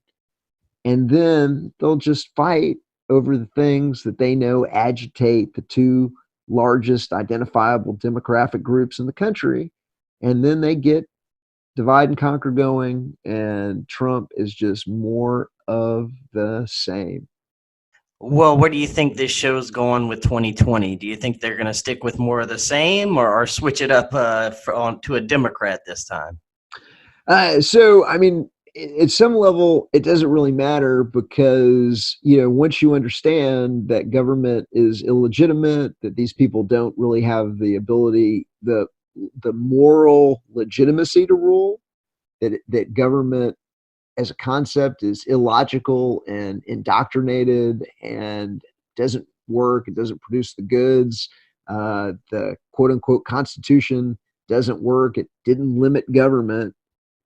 And then they'll just fight over the things that they know agitate the two largest identifiable demographic groups in the country. And then they get divide and conquer going, and Trump is just more of the same. Well, where do you think this show's going with 2020? Do you think they're going to stick with more of the same, or switch it up to a Democrat this time? So, I mean, at some level, it doesn't really matter because, once you understand that government is illegitimate, that these people don't really have the ability, the moral legitimacy to rule, that government as a concept is illogical and indoctrinated and doesn't work, it doesn't produce the goods. The quote unquote Constitution doesn't work. It didn't limit government.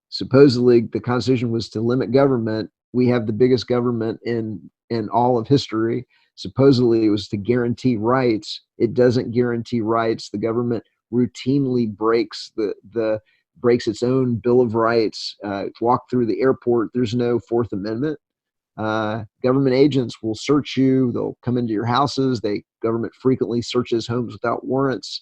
Supposedly the Constitution was to limit government. We have the biggest government in all of history. Supposedly it was to guarantee rights. It doesn't guarantee rights. The government routinely breaks breaks its own Bill of Rights. Walk through the airport, there's no Fourth Amendment. Government agents will search you. They'll come into your houses. Government frequently searches homes without warrants.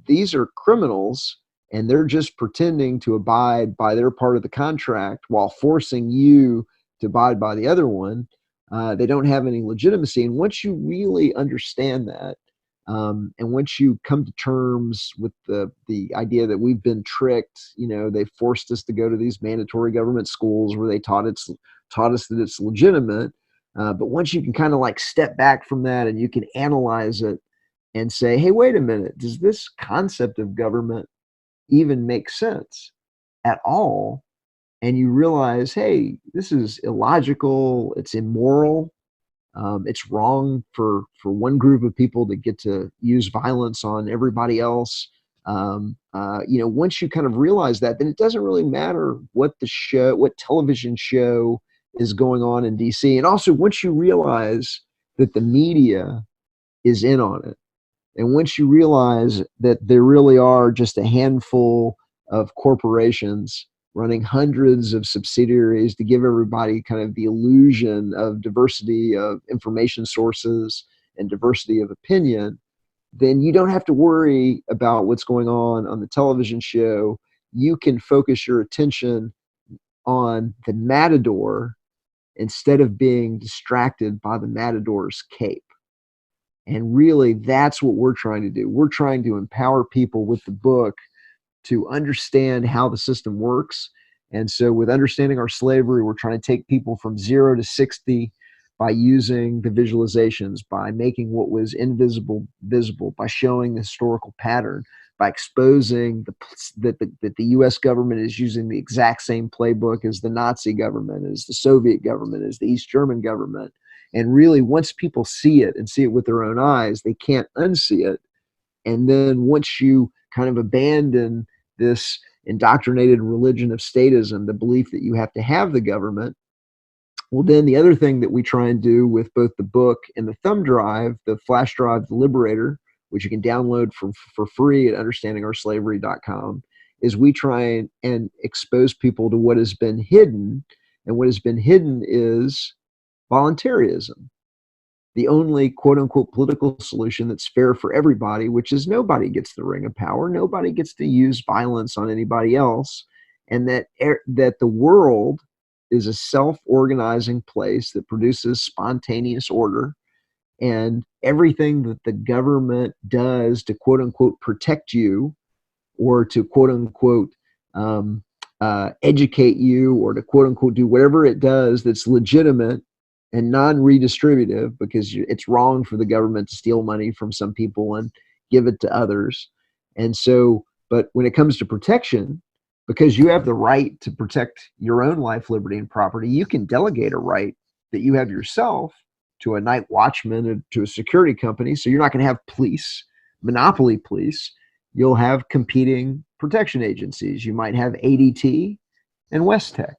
These are criminals, and they're just pretending to abide by their part of the contract while forcing you to abide by the other one. They don't have any legitimacy. And once you really understand that, and once you come to terms with the idea that we've been tricked, they forced us to go to these mandatory government schools where they taught us that it's legitimate. But once you can kind of like step back from that and you can analyze it and say, hey, wait a minute, does this concept of government even make sense at all? And you realize, hey, this is illogical, it's immoral. It's wrong for one group of people to get to use violence on everybody else. Once you kind of realize that, then it doesn't really matter what television show is going on in DC. And also, once you realize that the media is in on it, and once you realize that there really are just a handful of corporations running hundreds of subsidiaries to give everybody kind of the illusion of diversity of information sources and diversity of opinion, then you don't have to worry about what's going on the television show. You can focus your attention on the matador instead of being distracted by the matador's cape. And really, that's what we're trying to do. We're trying to empower people with the book to understand how the system works. And so with understanding our slavery, we're trying to take people from 0 to 60 by using the visualizations, by making what was invisible visible, by showing the historical pattern, by exposing that the U.S. government is using the exact same playbook as the Nazi government, as the Soviet government, as the East German government. And really, once people see it and see it with their own eyes, they can't unsee it. And then once you kind of abandon this indoctrinated religion of statism, the belief that you have to have the government, well, then the other thing that we try and do with both the book and the thumb drive, the flash drive, the Liberator, which you can download for free at understandingourslavery.com, is we try and expose people to what has been hidden. And what has been hidden is voluntarism, the only quote unquote political solution that's fair for everybody, which is nobody gets the ring of power, nobody gets to use violence on anybody else, and that the world is a self-organizing place that produces spontaneous order, and everything that the government does to quote unquote protect you, or to quote unquote educate you, or to quote unquote do whatever it does that's legitimate and non-redistributive, because it's wrong for the government to steal money from some people and give it to others. And so, but when it comes to protection, because you have the right to protect your own life, liberty, and property, you can delegate a right that you have yourself to a night watchman or to a security company. So you're not going to have police, monopoly police. You'll have competing protection agencies. You might have ADT and West Tech.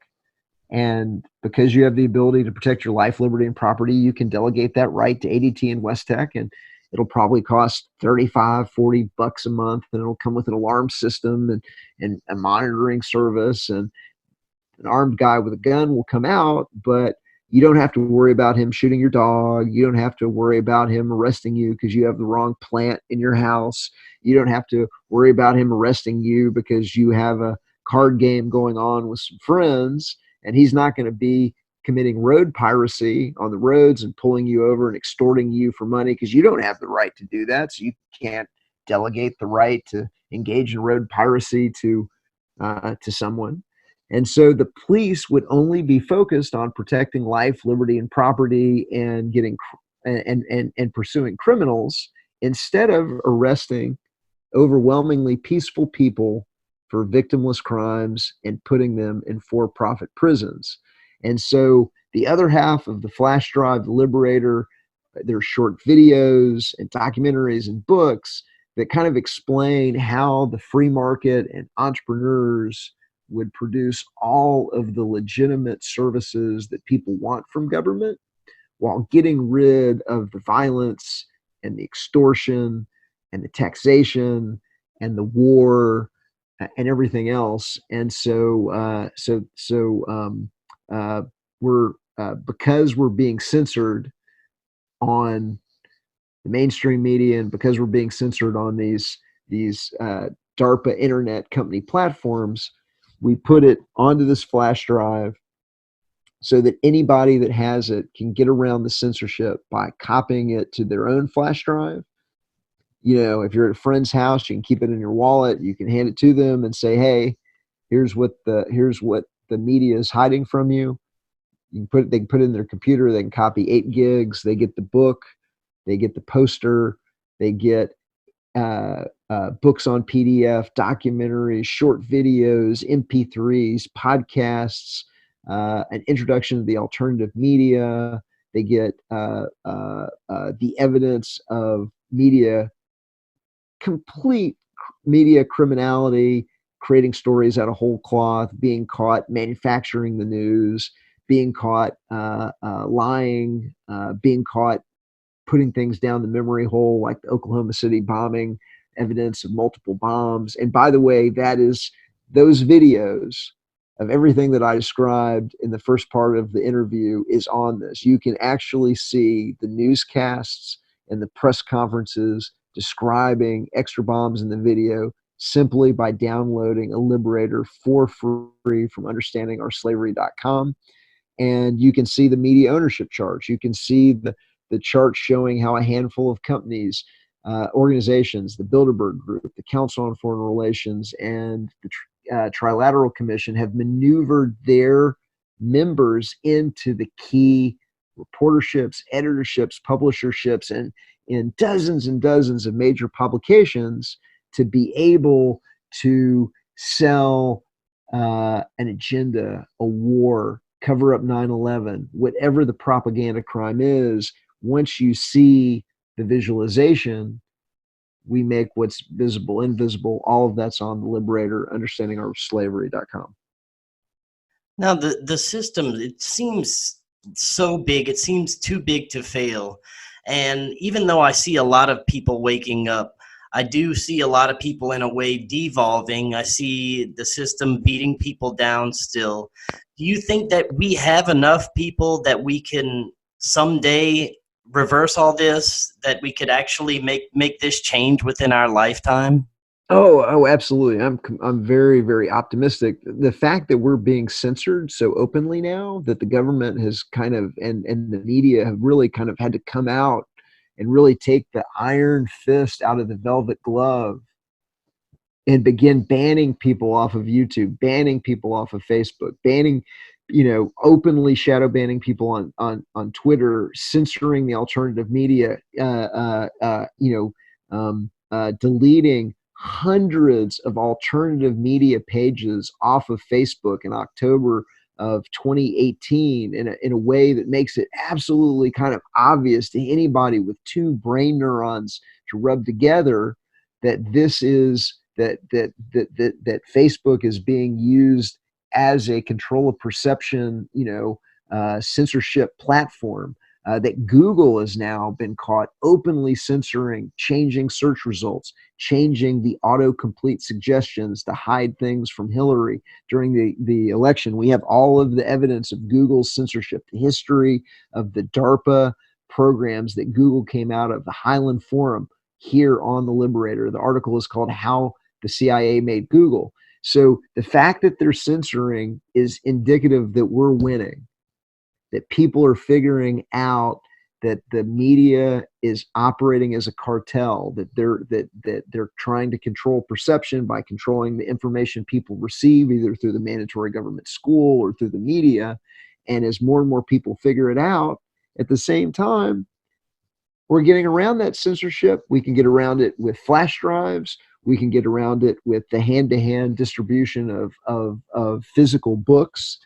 And because you have the ability to protect your life, liberty, and property, you can delegate that right to ADT and West Tech, and it'll probably cost $35-40 a month, and it'll come with an alarm system and a monitoring service, and an armed guy with a gun will come out, but you don't have to worry about him shooting your dog. You don't have to worry about him arresting you because you have the wrong plant in your house. You don't have to worry about him arresting you because you have a card game going on with some friends, and he's not going to be committing road piracy on the roads and pulling you over and extorting you for money, because you don't have the right to do that. So you can't delegate the right to engage in road piracy to someone. And so the police would only be focused on protecting life, liberty, and property, and getting and pursuing criminals, instead of arresting overwhelmingly peaceful people for victimless crimes and putting them in for-profit prisons. And so the other half of the flash drive, the Liberator, there are short videos and documentaries and books that kind of explain how the free market and entrepreneurs would produce all of the legitimate services that people want from government, while getting rid of the violence and the extortion and the taxation and the war and everything else. And so, we're because we're being censored on the mainstream media, and because we're being censored on these DARPA internet company platforms, we put it onto this flash drive so that anybody that has it can get around the censorship by copying it to their own flash drive. You know, if you're at a friend's house, you can keep it in your wallet. You can hand it to them and say, "Hey, here's what the media is hiding from you." They can put it in their computer. They can copy 8 gigs. They get the book. They get the poster. They get books on PDF, documentaries, short videos, MP3s, podcasts, an introduction to the alternative media. They get the evidence of complete media criminality, creating stories out of whole cloth, being caught manufacturing the news, being caught lying, being caught putting things down the memory hole, like the Oklahoma City bombing, evidence of multiple bombs. And by the way, those videos of everything that I described in the first part of the interview is on this. You can actually see the newscasts and the press conferences describing extra bombs in the video simply by downloading a Liberator for free from understandingourslavery.com. And you can see the media ownership charts. You can see the chart showing how a handful of companies, organizations, the Bilderberg Group, the Council on Foreign Relations, and the Trilateral Commission have maneuvered their members into the key reporterships, editorships, publisherships, and in dozens and dozens of major publications to be able to sell an agenda, a war, cover up 9/11, whatever the propaganda crime is. Once you see the visualization, we make what's visible invisible. All of that's on the Liberator, understandingourslavery.com. Now, the system, it seems so big. It seems too big to fail. And even though I see a lot of people waking up, I do see a lot of people in a way devolving. I see the system beating people down still. Do you think that we have enough people that we can someday reverse all this, that we could actually make this change within our lifetime? Oh, absolutely. I'm very, very optimistic. The fact that we're being censored so openly now, that the government has kind of and the media have really kind of had to come out and really take the iron fist out of the velvet glove and begin banning people off of YouTube, banning people off of Facebook, banning, openly shadow banning people on Twitter, censoring the alternative media, deleting hundreds of alternative media pages off of Facebook in October of 2018 in a way that makes it absolutely kind of obvious to anybody with two brain neurons to rub together that this is that Facebook is being used as a control of perception, censorship platform. That Google has now been caught openly censoring, changing search results, changing the autocomplete suggestions to hide things from Hillary during the election. We have all of the evidence of Google's censorship, the history of the DARPA programs that Google came out of, the Highland Forum here on the Liberator. The article is called How the CIA Made Google. So the fact that they're censoring is indicative that we're winning, that people are figuring out that the media is operating as a cartel, that they're trying to control perception by controlling the information people receive, either through the mandatory government school or through the media. And as more and more people figure it out, at the same time, we're getting around that censorship. We can get around it with flash drives. We can get around it with the hand-to-hand distribution of physical books.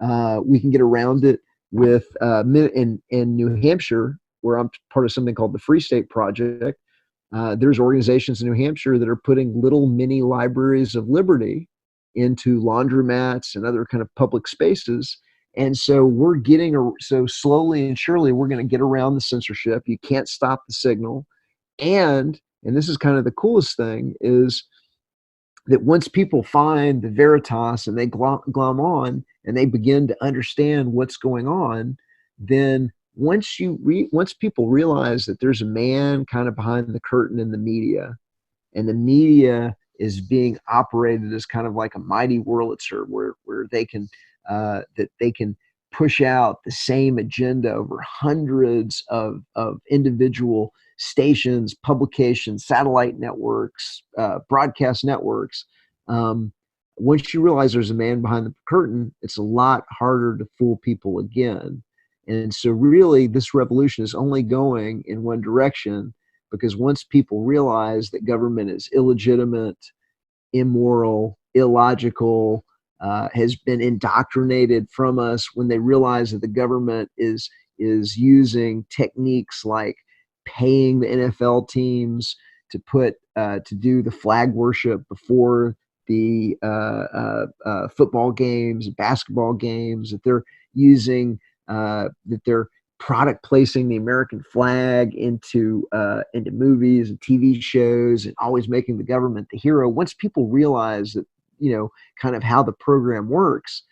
We can get around it with in New Hampshire, where I'm part of something called the Free State Project. There's organizations in New Hampshire that are putting little mini libraries of liberty into laundromats and other kind of public spaces. And so we're getting, so slowly and surely, we're going to get around the censorship. You can't stop the signal. And this is kind of the coolest thing, is that once people find the Veritas and they glom on and they begin to understand what's going on, then once people realize that there's a man kind of behind the curtain in the media, and the media is being operated as kind of like a mighty Wurlitzer, where they can that they can push out the same agenda over hundreds of individual stations, publications, satellite networks, broadcast networks. Once you realize there's a man behind the curtain, it's a lot harder to fool people again. And so really this revolution is only going in one direction, because once people realize that government is illegitimate, immoral, illogical, has been indoctrinated from us, when they realize that the government is using techniques like paying the NFL teams to do the flag worship before the football games, basketball games, that they're using, that they're product placing the American flag into movies and TV shows, and always making the government the hero. Once people realize that, kind of how the program works,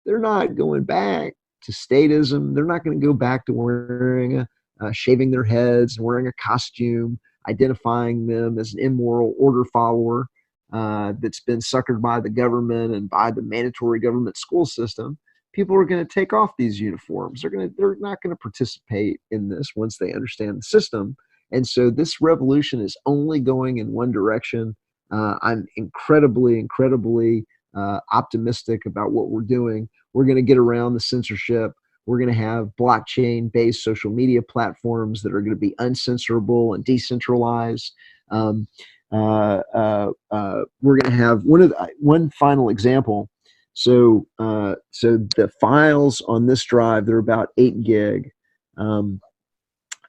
they're not going back to statism. They're not going to go back to wearing shaving their heads and wearing a costume, identifying them as an immoral order follower that's been suckered by the government and by the mandatory government school system. People are going to take off these uniforms. They're not going to participate in this once they understand the system. And so this revolution is only going in one direction. I'm incredibly optimistic about what we're doing. We're going to get around the censorship. We're going to have blockchain-based social media platforms that are going to be uncensorable and decentralized. We're going to have one final example. So the files on this drive, they're about 8 gig. Um,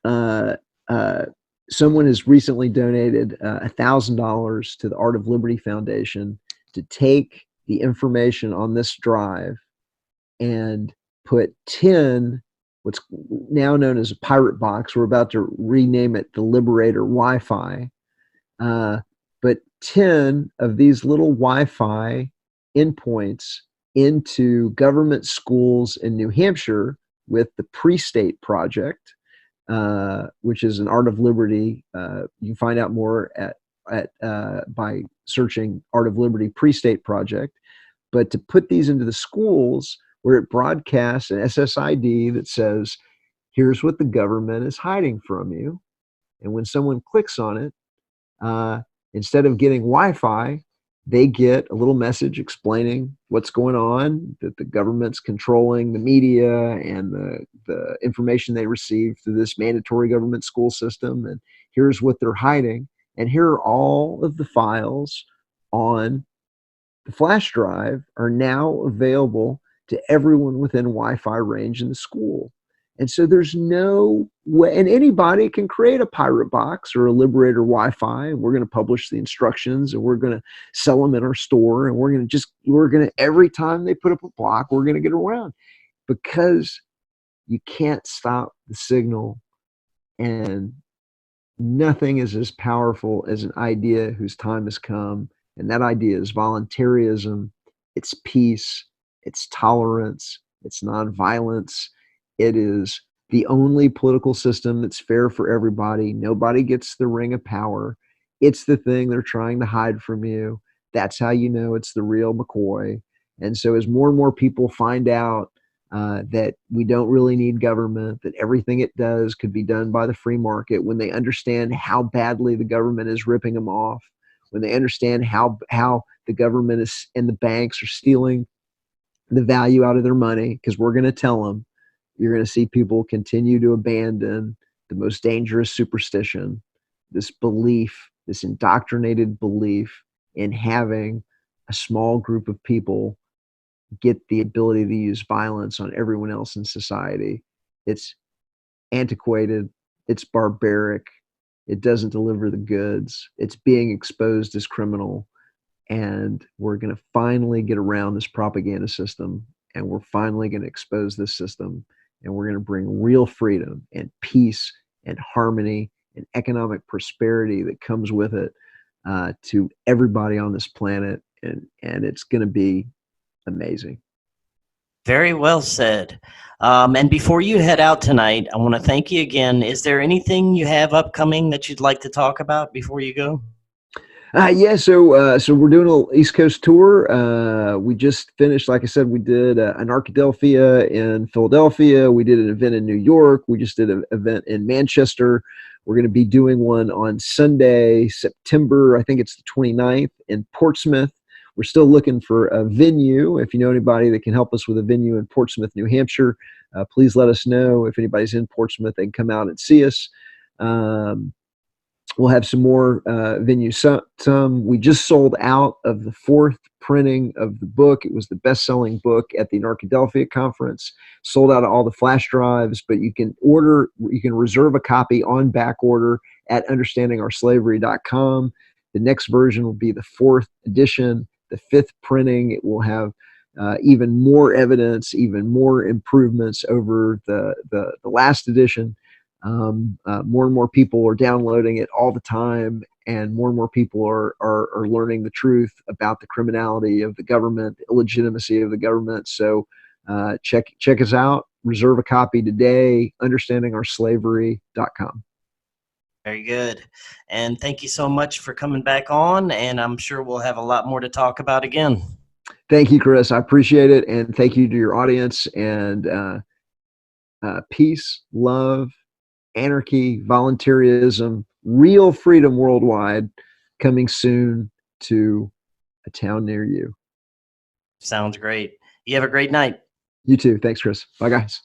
uh, uh, Someone has recently donated $1,000 to the Art of Liberty Foundation to take the information on this drive and put 10, what's now known as a pirate box. We're about to rename it the Liberator Wi-Fi. But 10 of these little Wi-Fi endpoints into government schools in New Hampshire with the Pre-State Project, which is an Art of Liberty. You can find out more by searching Art of Liberty Pre-State Project. But to put these into the schools where it broadcasts an SSID that says, here's what the government is hiding from you. And when someone clicks on it, instead of getting Wi-Fi, they get a little message explaining what's going on, that the government's controlling the media and the information they receive through this mandatory government school system. And here's what they're hiding. And here are all of the files on the flash drive are now available to everyone within Wi-Fi range in the school. And so there's no way, and anybody can create a pirate box or a Liberator Wi-Fi, and we're going to publish the instructions, and we're going to sell them in our store, and we're going to, every time they put up a block, we're going to get around, because you can't stop the signal, and nothing is as powerful as an idea whose time has come, and that idea is voluntarism, it's peace, it's tolerance, it's nonviolence. It is the only political system that's fair for everybody. Nobody gets the ring of power. It's the thing they're trying to hide from you. That's how you know it's the real McCoy. And so as more and more people find out that we don't really need government, that everything it does could be done by the free market, when they understand how badly the government is ripping them off, when they understand how the government is and the banks are stealing the value out of their money, because we're going to tell them, you're going to see people continue to abandon the most dangerous superstition, this belief, this indoctrinated belief in having a small group of people get the ability to use violence on everyone else in society. It's antiquated, it's barbaric, it doesn't deliver the goods, it's being exposed as criminal. And we're going to finally get around this propaganda system, and we're finally going to expose this system, and we're going to bring real freedom and peace and harmony and economic prosperity that comes with it to everybody on this planet. And it's going to be amazing. Very well said. And before you head out tonight, I want to thank you again. Is there anything you have upcoming that you'd like to talk about before you go? Yeah, so we're doing a little East Coast tour. We just finished, like I said, we did an Arkadelphia in Philadelphia. We did an event in New York. We just did an event in Manchester. We're going to be doing one on Sunday, September, I think it's the 29th, in Portsmouth. We're still looking for a venue. If you know anybody that can help us with a venue in Portsmouth, New Hampshire, please let us know. If anybody's in Portsmouth, they can come out and see us. We'll have some more venues. Some we just sold out of the 4th printing of the book. It was the best-selling book at the Arkadelphia conference. Sold out of all the flash drives, but you can reserve a copy on back order at understandingourslavery.com. The next version will be the 4th edition. The 5th printing, it will have even more evidence, even more improvements over the last edition. More and more people are downloading it all the time, and more people are learning the truth about the criminality of the government, the illegitimacy of the government. So check us out. Reserve a copy today, understandingourslavery.com. Very good. And thank you so much for coming back on, and I'm sure we'll have a lot more to talk about again. Thank you, Chris. I appreciate it, and thank you to your audience. And peace, love, anarchy, voluntarism, real freedom worldwide, coming soon to a town near you. Sounds great. You have a great night. You too. Thanks, Chris. Bye, guys.